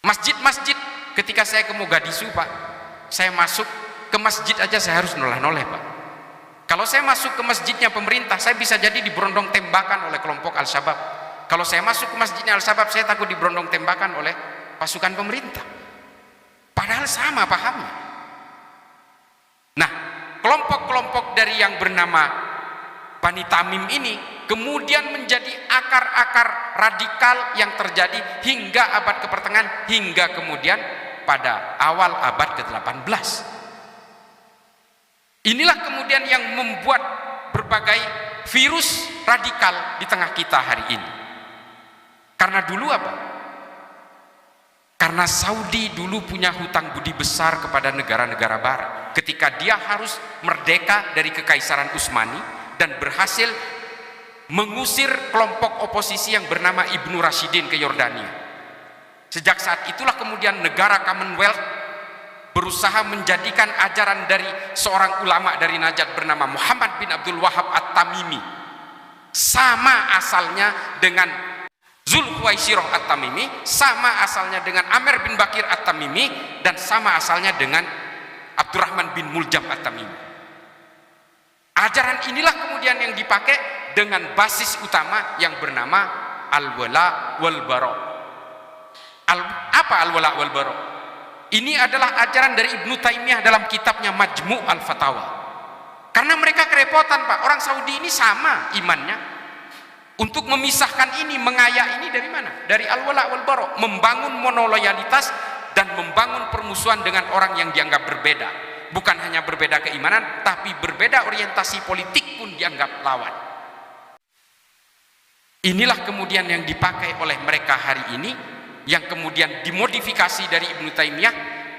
Masjid-masjid, ketika saya ke Mogadishu Pak, saya masuk ke masjid aja saya harus noleh-noleh Pak. Kalau saya masuk ke masjidnya pemerintah, saya bisa jadi diberondong tembakan oleh kelompok Al-Shabaab. Kalau saya masuk ke masjidnya Al-Shabaab, saya takut diberondong tembakan oleh pasukan pemerintah. Padahal sama pahamnya. Nah, kelompok-kelompok dari yang bernama Bani Tamim ini kemudian menjadi akar-akar radikal yang terjadi hingga abad ke-pertengahan, hingga kemudian pada awal abad ke-18. Inilah kemudian yang membuat berbagai virus radikal di tengah kita hari ini. Karena dulu apa? Karena Saudi dulu punya hutang budi besar kepada negara-negara barat ketika dia harus merdeka dari Kekaisaran Utsmani dan berhasil mengusir kelompok oposisi yang bernama Ibnu Rashidin ke Yordania. Sejak saat itulah kemudian negara Commonwealth berusaha menjadikan ajaran dari seorang ulama dari Najd bernama Muhammad bin Abdul Wahab At-Tamimi, sama asalnya dengan Zulkhuwaisirah At-Tamimi, sama asalnya dengan Amir bin Bakir At-Tamimi, dan sama asalnya dengan Abdurrahman bin Muljam At-Tamimi. Ajaran inilah kemudian yang dipakai dengan basis utama yang bernama Al-Wala wal-Bara. Apa Al-Wala wal-Bara? Ini adalah ajaran dari Ibnu Taimiyah dalam kitabnya Majmu' al-Fatawa. Karena mereka kerepotan Pak, orang Saudi ini sama imannya. Untuk memisahkan ini, mengayak ini dari mana? Dari Al-Wala wal-Bara, membangun monoloyalitas dan membangun permusuhan dengan orang yang dianggap berbeda. Bukan hanya berbeda keimanan, tapi berbeda orientasi politik pun dianggap lawan. Inilah kemudian yang dipakai oleh mereka hari ini, yang kemudian dimodifikasi dari Ibnu Taimiyah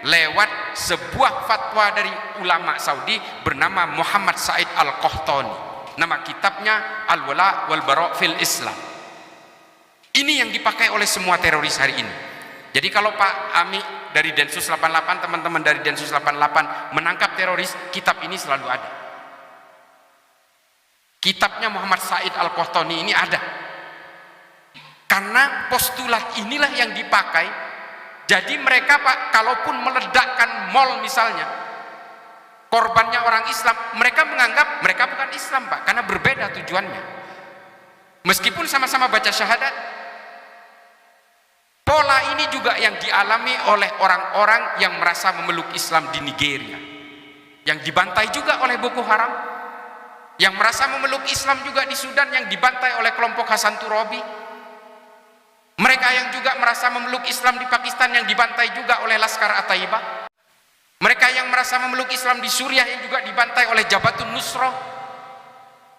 lewat sebuah fatwa dari ulama Saudi bernama Muhammad Said Al-Qahtani. Nama kitabnya Al-Wala wal-Bara fil Islam. Ini yang dipakai oleh semua teroris hari ini. Jadi kalau Pak Ami dari Densus 88, teman-teman dari Densus 88 menangkap teroris, kitab ini selalu ada. Kitabnya Muhammad Said Al-Qahtani ini ada. Karena postulat inilah yang dipakai. Jadi mereka Pak, kalaupun meledakkan mal misalnya, korbannya orang Islam, mereka menganggap mereka bukan Islam Pak, karena berbeda tujuannya. Meskipun sama-sama baca syahadat. Pola ini juga yang dialami oleh orang-orang yang merasa memeluk Islam di Nigeria, yang dibantai juga oleh Boko Haram. yang merasa memeluk Islam juga di Sudan yang dibantai oleh kelompok Hasan Turabi, mereka yang juga merasa memeluk Islam di Pakistan yang dibantai juga oleh Laskar At-Taibah, mereka yang merasa memeluk Islam di Suriah yang juga dibantai oleh Jabhatun Nusrah.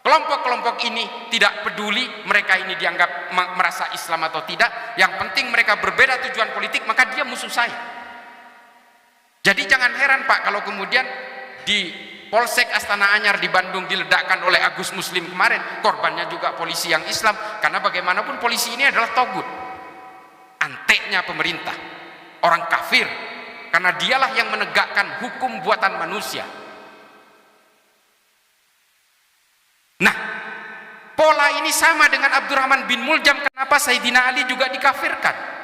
Kelompok-kelompok ini tidak peduli mereka ini dianggap merasa Islam atau tidak, yang penting mereka berbeda tujuan politik, maka dia musuh saya. Jadi jangan heran Pak kalau kemudian di Polsek Astana Anyar di Bandung diledakkan oleh Agus Muslim kemarin, korbannya juga polisi yang Islam, karena bagaimanapun polisi ini adalah togut, anteknya pemerintah, orang kafir, karena dialah yang menegakkan hukum buatan manusia. Nah, pola ini sama dengan Abdurrahman bin Muljam. Kenapa Sayyidina Ali juga dikafirkan?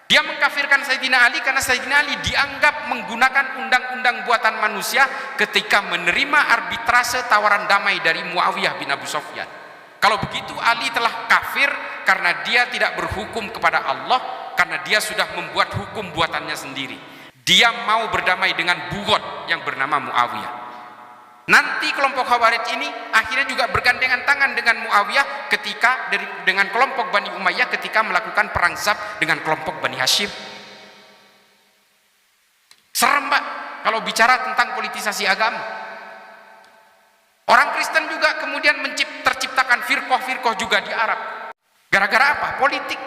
Dia mengkafirkan Sayyidina Ali karena Sayyidina Ali dianggap menggunakan undang-undang buatan manusia ketika menerima arbitrase tawaran damai dari Muawiyah bin Abu Sufyan. Kalau begitu Ali telah kafir karena dia tidak berhukum kepada Allah, karena dia sudah membuat hukum buatannya sendiri. Dia mau berdamai dengan bugot yang bernama Muawiyah. Nanti kelompok Khawarij ini akhirnya juga bergandengan tangan dengan Muawiyah dengan kelompok Bani Umayyah ketika melakukan perang Zab dengan kelompok Bani Hashim. Serem Pak kalau bicara tentang politisasi agama. Orang Kristen juga kemudian terciptakan firqah-firqah juga di Arab. Gara-gara apa? Politik.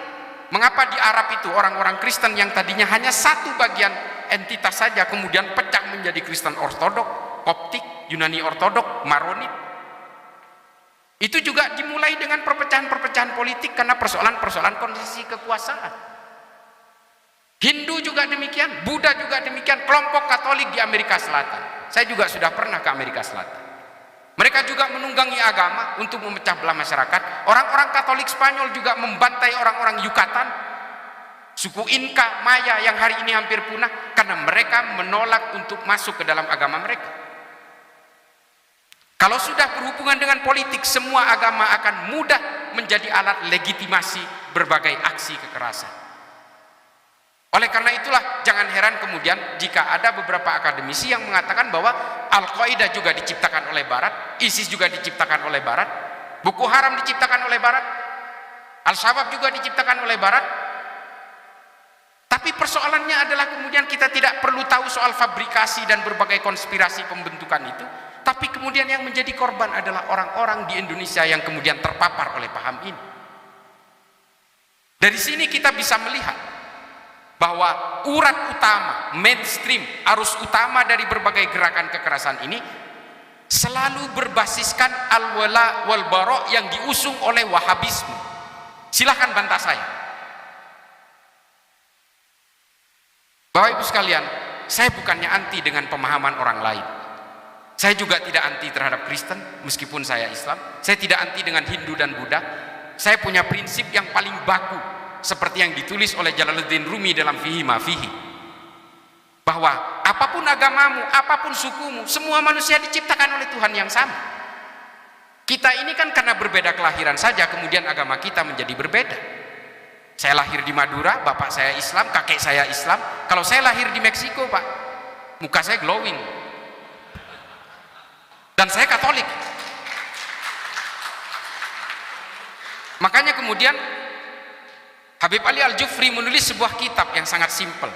Mengapa di Arab itu orang-orang Kristen yang tadinya hanya satu bagian entitas saja kemudian pecah menjadi Kristen Ortodok, Koptik, Yunani Ortodok, Maronit? Itu juga dimulai dengan perpecahan-perpecahan politik karena persoalan-persoalan kondisi kekuasaan. Hindu juga demikian, Buddha juga demikian, kelompok Katolik di Amerika Selatan. Saya juga sudah pernah ke Amerika Selatan. Mereka juga menunggangi agama untuk memecah belah masyarakat. Orang-orang Katolik Spanyol juga membantai orang-orang Yucatan, suku Inka, Maya yang hari ini hampir punah karena mereka menolak untuk masuk ke dalam agama mereka. Kalau sudah berhubungan dengan politik, semua agama akan mudah menjadi alat legitimasi berbagai aksi kekerasan. Oleh karena itulah jangan heran kemudian jika ada beberapa akademisi yang mengatakan bahwa Al-Qaeda juga diciptakan oleh Barat, ISIS juga diciptakan oleh Barat, Boko Haram diciptakan oleh Barat, Al-Shabaab juga diciptakan oleh Barat. Tapi persoalannya adalah kemudian kita tidak perlu tahu soal fabrikasi dan berbagai konspirasi pembentukan itu, tapi kemudian yang menjadi korban adalah orang-orang di Indonesia yang kemudian terpapar oleh paham ini. Dari sini kita bisa melihat bahwa urat utama, mainstream, arus utama dari berbagai gerakan kekerasan ini selalu berbasiskan al-wala wal bara yang diusung oleh Wahabisme. Silahkan bantah saya. Bapak Ibu sekalian, saya bukannya anti dengan pemahaman orang lain. Saya juga tidak anti terhadap Kristen meskipun saya Islam. Saya tidak anti dengan Hindu dan Buddha. Saya punya prinsip yang paling baku seperti yang ditulis oleh Jalaluddin Rumi dalam Fihi Ma Fihi, bahwa apapun agamamu, apapun sukumu, semua manusia diciptakan oleh Tuhan yang sama. Kita ini kan karena berbeda kelahiran saja kemudian agama kita menjadi berbeda. Saya lahir di Madura, bapak saya Islam, kakek saya Islam. Kalau saya lahir di Meksiko Pak, muka saya glowing dan saya Katolik. Makanya kemudian Habib Ali Al-Jufri menulis sebuah kitab yang sangat simpel,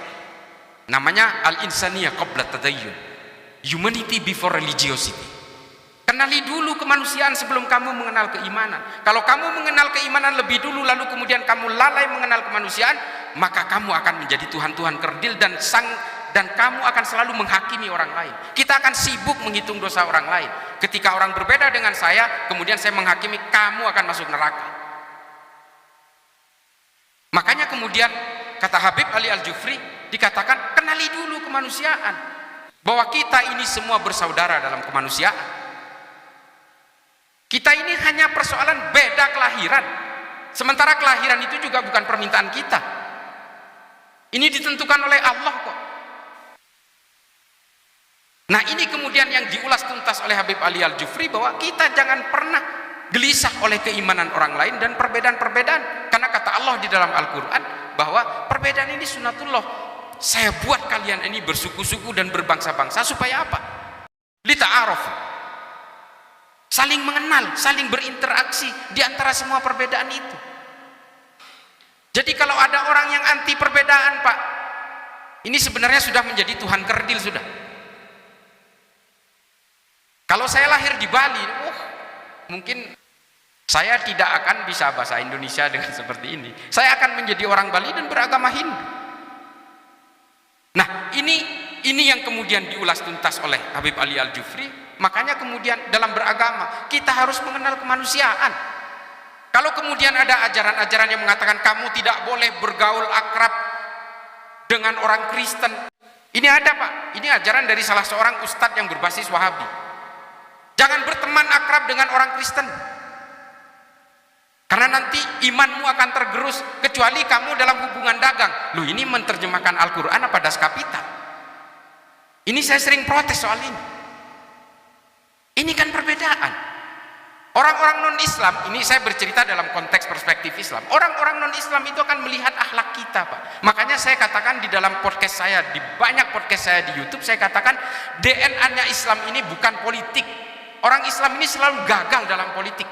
namanya Al-Insaniyah Qabla Tadayyun, Humanity Before Religiosity. Kenali dulu kemanusiaan sebelum kamu mengenal keimanan. Kalau kamu mengenal keimanan lebih dulu lalu kemudian kamu lalai mengenal kemanusiaan, maka kamu akan menjadi Tuhan-Tuhan kerdil dan kamu akan selalu menghakimi orang lain. Kita akan sibuk menghitung dosa orang lain. Ketika orang berbeda dengan saya, kemudian saya menghakimi, kamu akan masuk neraka. Makanya kemudian kata Habib Ali Al-Jufri dikatakan kenali dulu kemanusiaan, bahwa kita ini semua bersaudara dalam kemanusiaan. Kita ini hanya persoalan beda kelahiran, sementara kelahiran itu juga bukan permintaan kita. Ini ditentukan oleh Allah kok. Nah ini kemudian yang diulas tuntas oleh Habib Ali Al-Jufri, bahwa kita jangan pernah gelisah oleh keimanan orang lain dan perbedaan-perbedaan, karena kata Allah di dalam Al-Quran bahwa perbedaan ini sunatullah. Saya buat kalian ini bersuku-suku dan berbangsa-bangsa supaya apa? Lita'aruf, saling mengenal, saling berinteraksi di antara semua perbedaan itu. Jadi kalau ada orang yang anti perbedaan, Pak, ini sebenarnya sudah menjadi Tuhan kerdil sudah. Kalau saya lahir di Bali, mungkin saya tidak akan bisa bahasa Indonesia dengan seperti ini. Saya akan menjadi orang Bali dan beragama Hindu. Nah, ini yang kemudian diulas tuntas oleh Habib Ali Al-Jufri. Makanya kemudian dalam beragama kita harus mengenal kemanusiaan. Kalau kemudian ada ajaran-ajaran yang mengatakan kamu tidak boleh bergaul akrab dengan orang Kristen, ini ada, Pak, ini ajaran dari salah seorang ustadz yang berbasis Wahabi. Jangan berteman akrab dengan orang Kristen, karena nanti imanmu akan tergerus, kecuali kamu dalam hubungan dagang. Loh, ini menerjemahkan Al-Quran apa das kapital? Ini saya sering protes soal ini. Ini kan perbedaan. Orang-orang non-Islam, ini saya bercerita dalam konteks perspektif Islam. Orang-orang non-Islam itu akan melihat akhlak kita, Pak. Makanya saya katakan di dalam podcast saya, di banyak podcast saya di YouTube, saya katakan DNA-nya Islam ini bukan politik. Orang Islam ini selalu gagal dalam politik.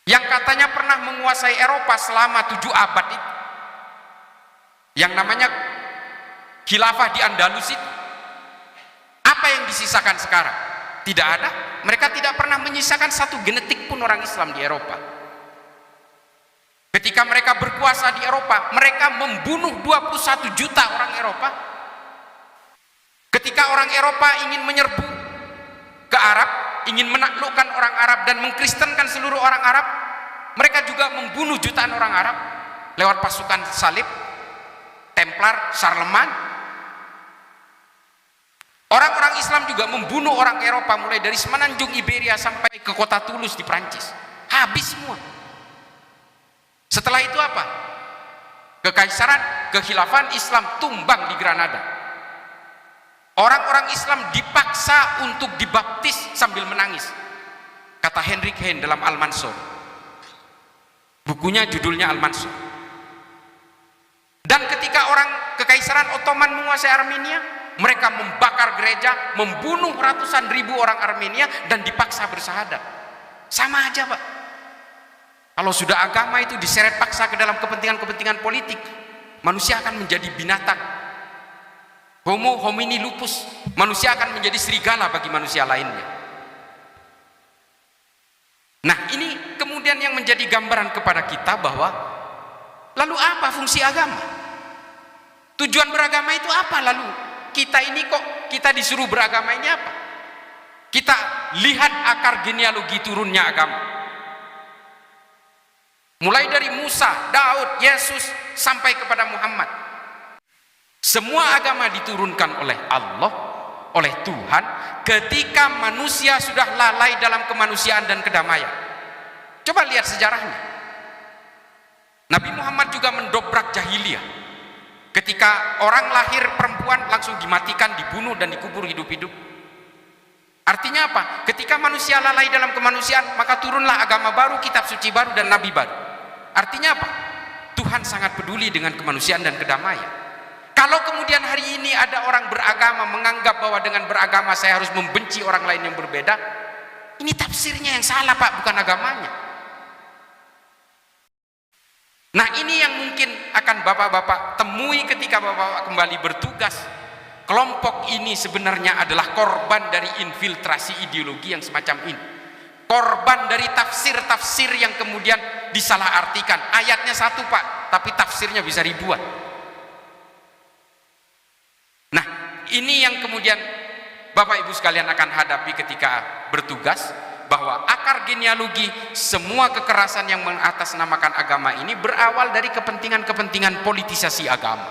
Yang katanya pernah menguasai Eropa selama 7 abad itu, yang namanya khilafah di Andalus itu, apa yang disisakan sekarang? Tidak ada. Mereka tidak pernah menyisakan satu genetik pun orang Islam di Eropa. Ketika mereka berkuasa di Eropa, mereka membunuh 21 juta orang Eropa. Ketika orang Eropa ingin menyerbu ke Arab, ingin menaklukkan orang Arab dan mengkristenkan seluruh orang Arab, mereka juga membunuh jutaan orang Arab lewat pasukan salib, Templar, Charlemagne. Orang-orang Islam juga membunuh orang Eropa mulai dari semenanjung Iberia sampai ke kota Toulouse di Prancis. Habis semua. Setelah itu apa? Kekaisaran, kekhilafan Islam tumbang di Granada. Orang-orang Islam dipaksa untuk dibaptis sambil menangis. Kata Heinrich Heine dalam Al-Mansur. Bukunya judulnya Al-Mansur. Dan ketika orang Kekaisaran Ottoman menguasai Armenia, mereka membakar gereja, membunuh ratusan ribu orang Armenia dan dipaksa bersahadat. Sama aja, Pak. Kalau sudah agama itu diseret paksa ke dalam kepentingan-kepentingan politik, manusia akan menjadi binatang. Homo homini lupus. Manusia akan menjadi serigala bagi manusia lainnya. Nah, ini kemudian yang menjadi gambaran kepada kita bahwa lalu apa fungsi agama? Tujuan beragama itu apa lalu? Kita ini kok kita disuruh beragama ini apa? Kita lihat akar genealogi turunnya agama. Mulai dari Musa, Daud, Yesus sampai kepada Muhammad. Semua agama diturunkan oleh Allah, oleh Tuhan ketika manusia sudah lalai dalam kemanusiaan dan kedamaian. Coba lihat sejarahnya. Nabi Muhammad juga mendobrak jahiliyah. Ketika orang lahir perempuan langsung dimatikan, dibunuh dan dikubur hidup-hidup. Artinya apa? Ketika manusia lalai dalam kemanusiaan, maka turunlah agama baru, kitab suci baru dan nabi baru. Artinya apa? Tuhan sangat peduli dengan kemanusiaan dan kedamaian. Kalau kemudian hari ini ada orang beragama menganggap bahwa dengan beragama saya harus membenci orang lain yang berbeda, ini tafsirnya yang salah, Pak, bukan agamanya. Nah, ini yang mungkin akan bapak-bapak temui ketika bapak-bapak kembali bertugas. Kelompok ini sebenarnya adalah korban dari infiltrasi ideologi yang semacam ini. Korban dari tafsir-tafsir yang kemudian disalahartikan. Ayatnya satu, Pak, tapi tafsirnya bisa ribuan. Nah, ini yang kemudian Bapak Ibu sekalian akan hadapi ketika bertugas. Bahwa akar genealogi semua kekerasan yang mengatasnamakan agama ini berawal dari kepentingan-kepentingan politisasi agama.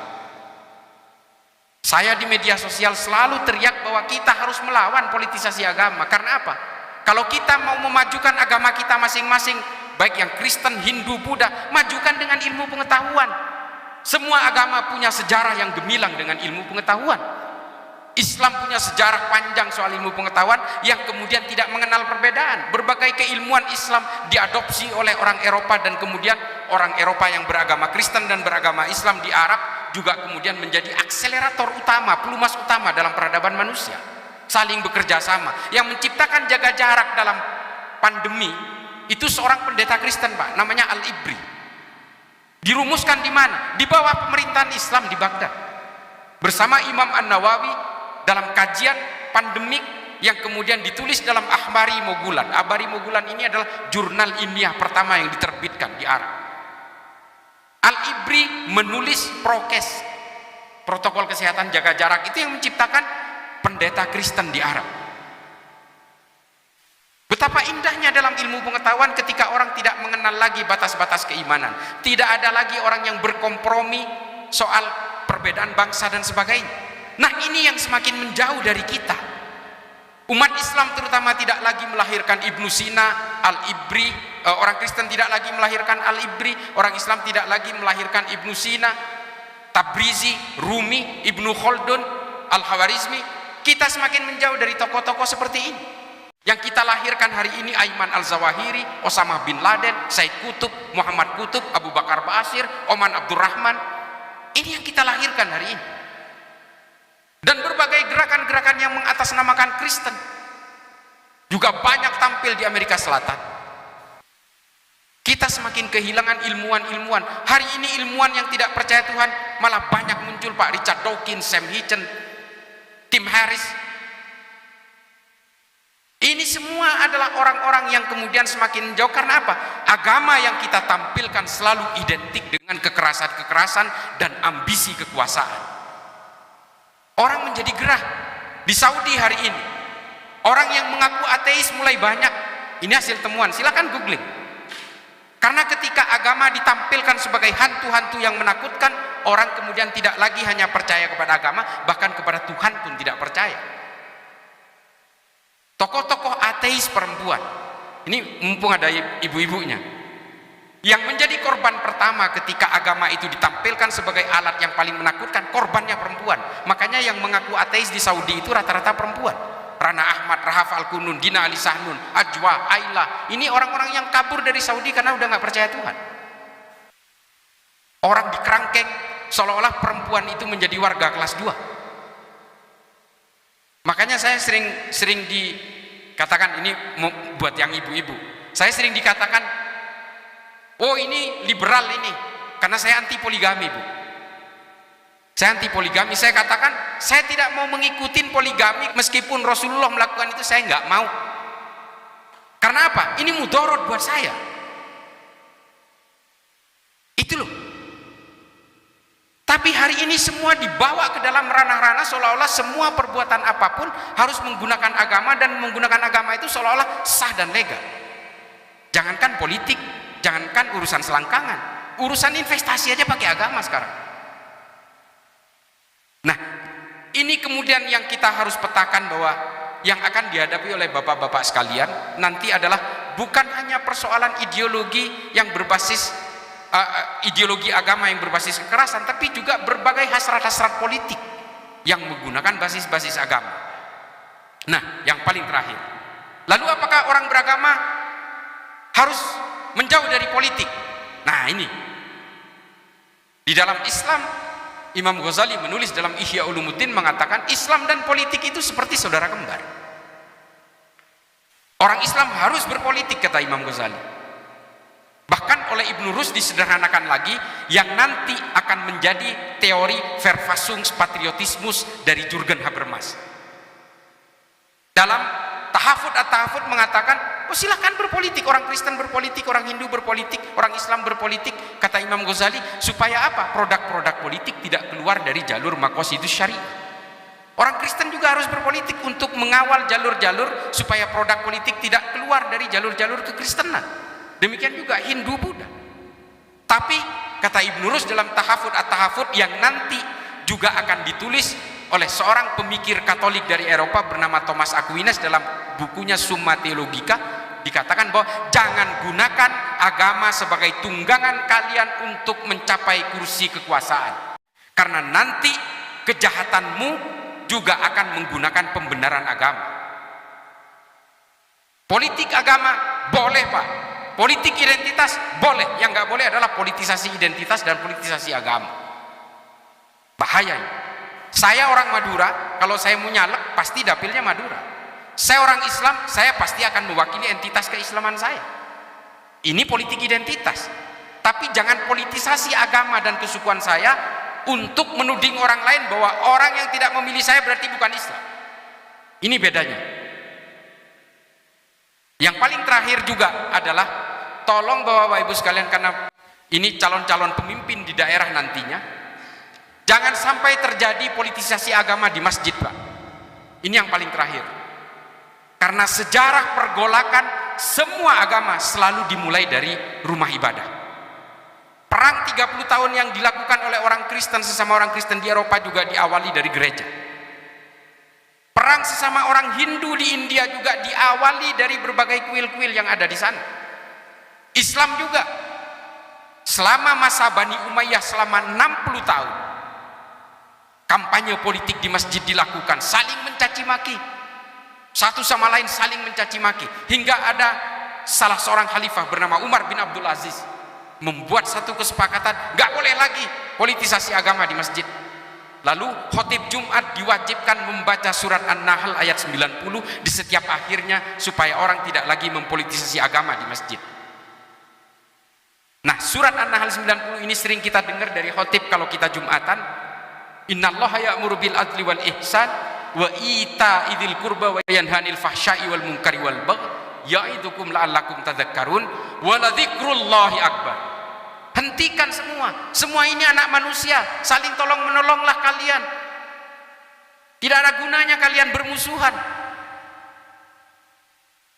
Saya di media sosial selalu teriak bahwa kita harus melawan politisasi agama. Karena apa? Kalau kita mau memajukan agama kita masing-masing, baik yang Kristen, Hindu, Buddha, majukan dengan ilmu pengetahuan. Semua agama punya sejarah yang gemilang dengan ilmu pengetahuan. Islam punya sejarah panjang soal ilmu pengetahuan yang kemudian tidak mengenal perbedaan. Berbagai keilmuan Islam diadopsi oleh orang Eropa dan kemudian orang Eropa yang beragama Kristen dan beragama Islam di Arab juga kemudian menjadi akselerator utama, pelumas utama dalam peradaban manusia. Saling bekerja sama. Yang menciptakan jaga jarak dalam pandemi itu seorang pendeta Kristen, Pak, namanya Al-Ibri. Dirumuskan di mana? Di bawah pemerintahan Islam di Baghdad. Bersama Imam An-Nawawi dalam kajian pandemik yang kemudian ditulis dalam Ahbari Mogulan. Ahbari Mogulan ini adalah jurnal ilmiah pertama yang diterbitkan di Arab. Al-Ibri menulis prokes, protokol kesehatan jaga jarak, itu yang menciptakan pendeta Kristen di Arab. Betapa indahnya dalam ilmu pengetahuan ketika orang tidak mengenal lagi batas-batas keimanan. Tidak ada lagi orang yang berkompromi soal perbedaan bangsa dan sebagainya. Nah, ini yang semakin menjauh dari kita. Umat Islam terutama tidak lagi melahirkan Ibnu Sina, Al-Ibri. Orang Kristen tidak lagi melahirkan Al-Ibri. Orang Islam tidak lagi melahirkan Ibnu Sina, Tabrizi, Rumi, Ibnu Khaldun, Al-Hawarizmi. Kita semakin menjauh dari tokoh-tokoh seperti ini. Yang kita lahirkan hari ini Aiman Al-Zawahiri, Osama bin Laden, Said Qutb, Muhammad Qutb, Abu Bakar Ba'asyir, Oman Abdurrahman. Ini yang kita lahirkan hari ini. Dan berbagai gerakan-gerakan yang mengatasnamakan Kristen juga banyak tampil di Amerika Selatan. Kita semakin kehilangan ilmuwan-ilmuwan. Hari ini ilmuwan yang tidak percaya Tuhan malah banyak muncul, Pak. Richard Dawkins, Sam Hitchens, Tim Harris. Ini semua adalah orang-orang yang kemudian semakin jauh. Karena apa? Agama yang kita tampilkan selalu identik dengan kekerasan-kekerasan dan ambisi kekuasaan. Orang menjadi gerah. Di Saudi hari ini orang yang mengaku ateis mulai banyak. Ini hasil temuan, silakan googling. Karena ketika agama ditampilkan sebagai hantu-hantu yang menakutkan, orang kemudian tidak lagi hanya percaya kepada agama, bahkan kepada Tuhan pun tidak percaya. Tokoh-tokoh ateis perempuan, ini mumpung ada ibu-ibunya, yang menjadi korban pertama ketika agama itu ditampilkan sebagai alat yang paling menakutkan, korbannya perempuan. Makanya yang mengaku ateis di Saudi itu rata-rata perempuan. Rana Ahmad, Rahaf Al-Kunun, Dina Ali Sahnun, Ajwa, Ayla. Ini orang-orang yang kabur dari Saudi karena udah nggak percaya Tuhan. Orang dikerangkeng seolah-olah perempuan itu menjadi warga kelas 2. Makanya saya sering dikatakan, ini buat yang ibu-ibu, saya sering dikatakan, oh ini liberal ini, karena saya anti poligami, Bu. Saya anti poligami. Saya katakan saya tidak mau mengikuti poligami meskipun Rasulullah melakukan itu, saya nggak mau. Karena apa? Ini mudorot buat saya. Itu loh. Tapi hari ini semua dibawa ke dalam ranah-ranah seolah-olah semua perbuatan apapun harus menggunakan agama, dan menggunakan agama itu seolah-olah sah dan legal. Jangankan politik, jangankan urusan selangkangan, urusan investasi aja pakai agama sekarang. Nah, ini kemudian yang kita harus petakan, bahwa yang akan dihadapi oleh bapak-bapak sekalian nanti adalah bukan hanya persoalan ideologi yang berbasis ideologi agama yang berbasis kekerasan, tapi juga berbagai hasrat-hasrat politik yang menggunakan basis-basis agama. Nah, yang paling terakhir, lalu apakah orang beragama harus menjauh dari politik? Nah, ini di dalam Islam, Imam Ghazali menulis dalam Ihya Ulumuddin mengatakan Islam dan politik itu seperti saudara kembar. Orang Islam harus berpolitik, kata Imam Ghazali. Bahkan oleh Ibnu Rus disederhanakan lagi, yang nanti akan menjadi teori Verfassungspatriotismus dari Jürgen Habermas. Dalam Tahafut at-Tahafut mengatakan, oh silahkan berpolitik, orang Kristen berpolitik, orang Hindu berpolitik, orang Islam berpolitik, kata Imam Ghazali, supaya apa? Produk-produk politik tidak keluar dari jalur maqasidus syariah. Orang Kristen juga harus berpolitik untuk mengawal jalur-jalur supaya produk politik tidak keluar dari jalur-jalur kekristenan. Demikian juga Hindu, Buddha. Tapi kata Ibnu Rus dalam Tahafut at-Tahafut yang nanti juga akan ditulis oleh seorang pemikir Katolik dari Eropa bernama Thomas Aquinas dalam bukunya Summa Theologica, dikatakan bahwa jangan gunakan agama sebagai tunggangan kalian untuk mencapai kursi kekuasaan, karena nanti kejahatanmu juga akan menggunakan pembenaran agama. Politik agama boleh, Pak. Politik identitas boleh. Yang nggak boleh adalah politisasi identitas dan politisasi agama. Bahaya. Saya orang Madura, kalau saya mau nyalek pasti dapilnya Madura. Saya orang Islam, saya pasti akan mewakili entitas keislaman saya. Ini politik identitas. Tapi jangan politisasi agama dan kesukuan saya untuk menuding orang lain bahwa orang yang tidak memilih saya berarti bukan Islam. Ini bedanya. Yang paling terakhir juga adalah tolong Bapak Ibu sekalian, karena ini calon-calon pemimpin di daerah nantinya, jangan sampai terjadi politisasi agama di masjid, Pak. Ini yang paling terakhir. Karena sejarah pergolakan semua agama selalu dimulai dari rumah ibadah. Perang 30 tahun yang dilakukan oleh orang Kristen sesama orang Kristen di Eropa juga diawali dari gereja. Perang sesama orang Hindu di India juga diawali dari berbagai kuil-kuil yang ada di sana. Islam juga selama masa Bani Umayyah selama 60 tahun kampanye politik di masjid dilakukan, saling mencaci maki, satu sama lain saling mencaci maki, hingga ada salah seorang khalifah bernama Umar bin Abdul Aziz membuat satu kesepakatan, nggak boleh lagi politisasi agama di masjid. Lalu khotib Jumat diwajibkan membaca surat An-Nahl ayat 90 di setiap akhirnya supaya orang tidak lagi mempolitisasi agama di masjid. Nah, surat An-Nahl 90 ini sering kita dengar dari khotib kalau kita Jumatan. Innallaha ya'muru bil adli wal ihsan wa ita'idzil qurba wa yanhanil fahsya'i wal munkari wal baghi ya'idukum la'allakum tadhakkarun wa la dzikrullahi akbar. Hentikan semua ini anak manusia, saling tolong menolonglah kalian. Tidak ada gunanya kalian bermusuhan.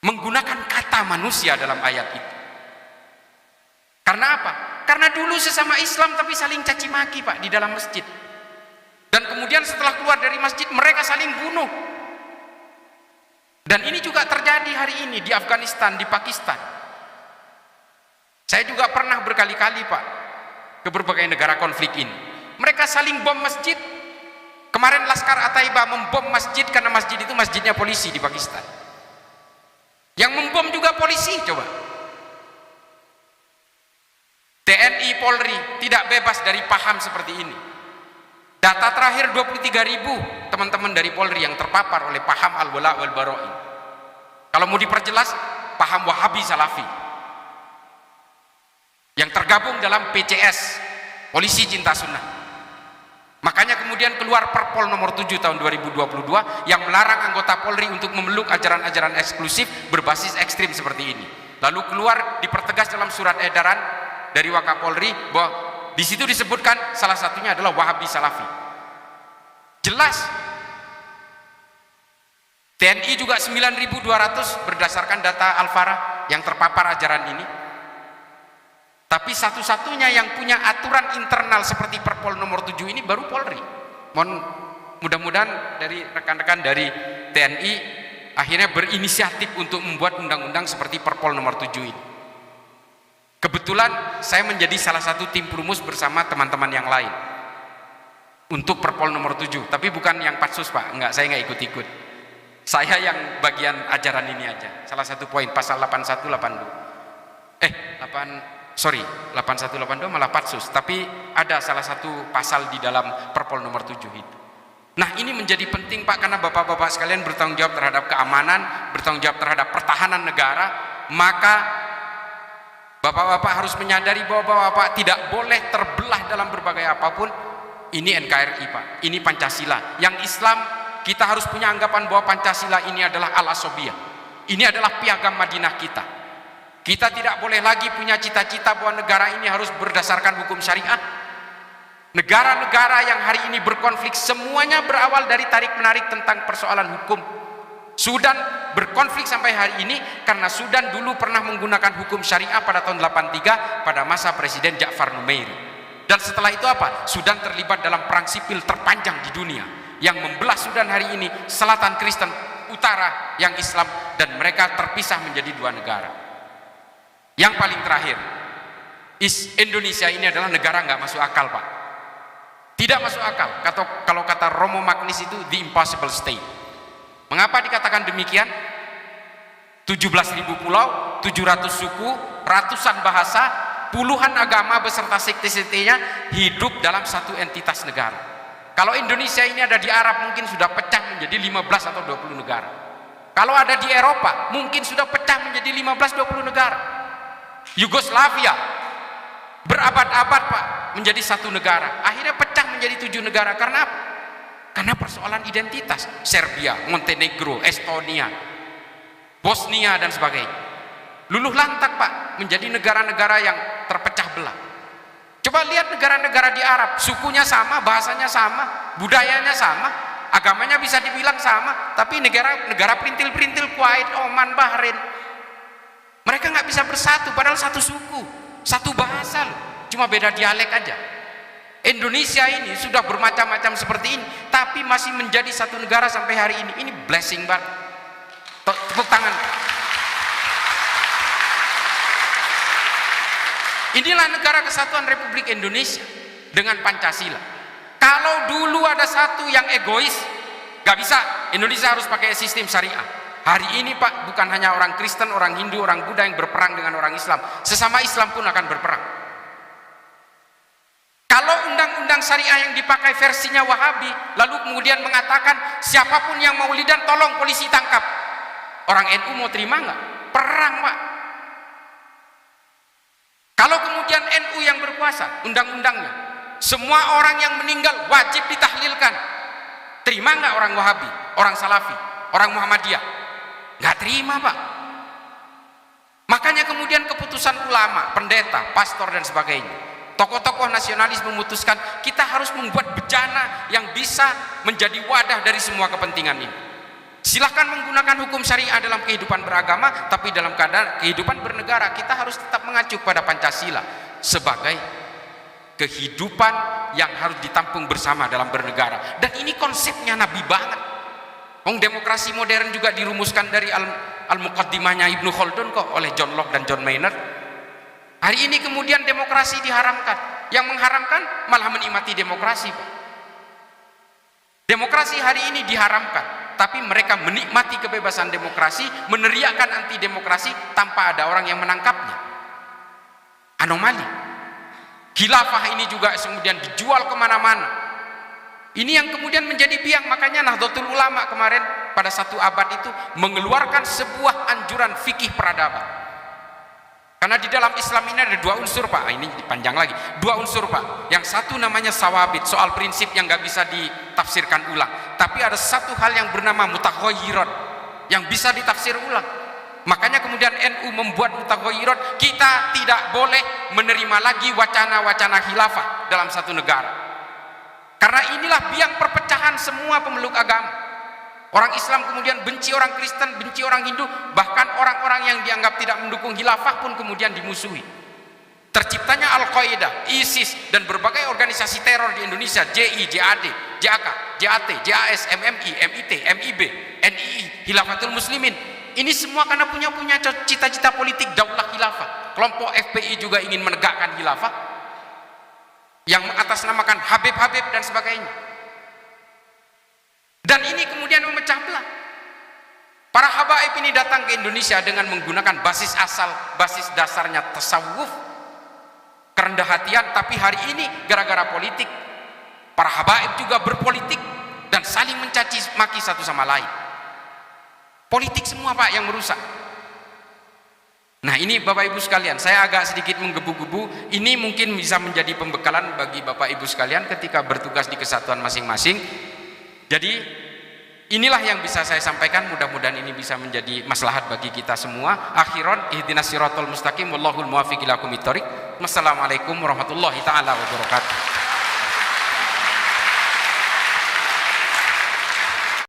Menggunakan kata manusia dalam ayat itu. Karena apa? Karena dulu sesama Islam tapi saling caci maki, Pak, di dalam masjid. Dan kemudian setelah keluar dari masjid mereka saling bunuh. Dan ini juga terjadi hari ini di Afghanistan, di Pakistan. Saya juga pernah berkali-kali, Pak, ke berbagai negara konflik ini. Mereka saling bom masjid. Kemarin Laskar At-Taiba membom masjid karena masjid itu masjidnya polisi di Pakistan. Yang membom juga polisi, coba. TNI Polri tidak bebas dari paham seperti ini. Data terakhir 23.000 teman-teman dari Polri yang terpapar oleh paham al-wala wal bara'i. Kalau mau diperjelas, paham Wahabi Salafi yang tergabung dalam PCS, Polisi Cinta Sunnah. Makanya kemudian keluar Perpol nomor 7 tahun 2022 yang melarang anggota Polri untuk memeluk ajaran-ajaran eksklusif berbasis ekstrim seperti ini. Lalu keluar dipertegas dalam surat edaran dari Wakapolri bahwa di situ disebutkan salah satunya adalah Wahabi Salafi. Jelas. TNI juga 9.200 berdasarkan data Al-Farah yang terpapar ajaran ini. Tapi satu-satunya yang punya aturan internal seperti Perpol nomor 7 ini baru Polri. Mudah-mudahan dari rekan-rekan dari TNI akhirnya berinisiatif untuk membuat undang-undang seperti Perpol nomor 7 ini. Kebetulan saya menjadi salah satu tim perumus bersama teman-teman yang lain untuk Perpol nomor 7, tapi bukan yang patsus, Pak. Enggak, saya enggak ikut-ikut. Saya yang bagian ajaran ini aja. Salah satu poin pasal 8182 malah patsus, tapi ada salah satu pasal di dalam Perpol nomor 7 itu. Nah, ini menjadi penting, Pak, karena Bapak-bapak sekalian bertanggung jawab terhadap keamanan, bertanggung jawab terhadap pertahanan negara. Maka Bapak-bapak harus menyadari bahwa Bapak-bapak tidak boleh terbelah dalam berbagai apapun. Ini NKRI, Pak, ini Pancasila. Yang Islam kita harus punya anggapan bahwa Pancasila ini adalah al-asobiyah, ini adalah piagam Madinah kita. Kita tidak boleh lagi punya cita-cita bahwa negara ini harus berdasarkan hukum syariah. Negara-negara yang hari ini berkonflik semuanya berawal dari tarik-menarik tentang persoalan hukum. Sudan berkonflik sampai hari ini karena Sudan dulu pernah menggunakan hukum syariah pada tahun 83 pada masa Presiden Ja'far Numeiri. Dan setelah itu apa? Sudan terlibat dalam perang sipil terpanjang di dunia yang membelah Sudan hari ini, selatan Kristen, utara yang Islam, dan mereka terpisah menjadi dua negara. Yang paling terakhir, Indonesia ini adalah negara nggak masuk akal, Pak. Tidak masuk akal. Kalau kata Romo Magnis itu the impossible state. Mengapa dikatakan demikian? 17.000 pulau, 700 suku, ratusan bahasa, puluhan agama beserta sekte-sektenya hidup dalam satu entitas negara. Kalau Indonesia ini ada di Arab mungkin sudah pecah menjadi 15 atau 20 negara. Kalau ada di Eropa, mungkin sudah pecah menjadi 15-20 negara. Yugoslavia berabad-abad Pak menjadi satu negara, akhirnya pecah menjadi 7 negara. Karena apa? Karena persoalan identitas. Serbia, Montenegro, Estonia, Bosnia dan sebagainya luluh lantak Pak menjadi negara-negara yang terpecah belah. Coba lihat negara-negara di Arab, sukunya sama, bahasanya sama, budayanya sama, agamanya bisa dibilang sama, tapi negara perintil-perintil, Kuwait, Oman, Bahrain, mereka nggak bisa bersatu, padahal satu suku, satu bahasa loh, cuma beda dialek aja. Indonesia ini sudah bermacam-macam seperti ini, tapi masih menjadi satu negara sampai hari ini. Ini blessing banget. Tepuk tangan. Inilah negara kesatuan Republik Indonesia dengan Pancasila. Kalau dulu ada satu yang egois, gak bisa, Indonesia harus pakai sistem syariah. Hari ini Pak, bukan hanya orang Kristen, orang Hindu, orang Buddha yang berperang dengan orang Islam, sesama Islam pun akan berperang. Kalau undang-undang syariah yang dipakai versinya Wahabi, lalu kemudian mengatakan siapapun yang maulidan tolong polisi tangkap, orang NU mau terima nggak? Perang Pak. Kalau kemudian NU yang berkuasa, undang-undangnya, semua orang yang meninggal wajib ditahlilkan, terima nggak orang Wahabi, orang Salafi, orang Muhammadiyah? Nggak terima Pak. Makanya kemudian keputusan ulama, pendeta, pastor dan sebagainya, tokoh-tokoh nasionalis memutuskan kita harus membuat bejana yang bisa menjadi wadah dari semua kepentingan ini. Silahkan menggunakan hukum syariah dalam kehidupan beragama, tapi dalam keadaan kehidupan bernegara kita harus tetap mengacu pada Pancasila sebagai kehidupan yang harus ditampung bersama dalam bernegara. Dan ini konsepnya Nabi banget. Demokrasi modern juga dirumuskan dari Al-Muqaddimahnya Ibnu Khaldun kok, oleh John Locke dan John Maynard. Hari ini kemudian demokrasi diharamkan, yang mengharamkan malah menikmati demokrasi. Demokrasi hari ini diharamkan, tapi mereka menikmati kebebasan demokrasi, meneriakkan anti demokrasi tanpa ada orang yang menangkapnya. Anomali. Khilafah ini juga kemudian dijual kemana-mana. Ini yang kemudian menjadi biang. Makanya Nahdlatul Ulama kemarin pada satu abad itu mengeluarkan sebuah anjuran fikih peradaban. Karena di dalam Islam ini ada 2 unsur Pak. Ini panjang lagi. 2 unsur Pak. Yang satu namanya sawabit, soal prinsip yang gak bisa ditafsirkan ulang. Tapi ada satu hal yang bernama mutaghayyirat yang bisa ditafsir ulang. Makanya kemudian NU membuat mutaghayyirat, kita tidak boleh menerima lagi wacana-wacana khilafah dalam satu negara. Karena inilah biang perpecahan semua pemeluk agama. Orang Islam kemudian benci orang Kristen, benci orang Hindu, bahkan orang-orang yang dianggap tidak mendukung khilafah pun kemudian dimusuhi. Terciptanya Al-Qaeda, ISIS, dan berbagai organisasi teror di Indonesia, JI, JAD, JAK, JAT, JAS, MMI, MIT, MIB, NII, Khilafatul Muslimin. Ini semua karena punya cita-cita politik daulah khilafah. Kelompok FPI juga ingin menegakkan khilafah yang mengatasnamakan Habib-Habib dan sebagainya. Dan ini kemudian memecah belah. Para habaib ini datang ke Indonesia dengan menggunakan basis asal, basis dasarnya tasawuf, kerendah hatian, tapi hari ini gara-gara politik, para habaib juga berpolitik dan saling mencaci maki satu sama lain. Politik semua Pak yang merusak. Nah ini Bapak Ibu sekalian, saya agak sedikit menggebu-gebu. Ini mungkin bisa menjadi pembekalan bagi Bapak Ibu sekalian ketika bertugas di kesatuan masing-masing. Jadi inilah yang bisa saya sampaikan, mudah-mudahan ini bisa menjadi maslahat bagi kita semua. Akhiran, ihdinas siratal mustaqim, wallahul muwaffiq ila aqwamit thoriq. Wassalamualaikum warahmatullahi taala wabarakatuh.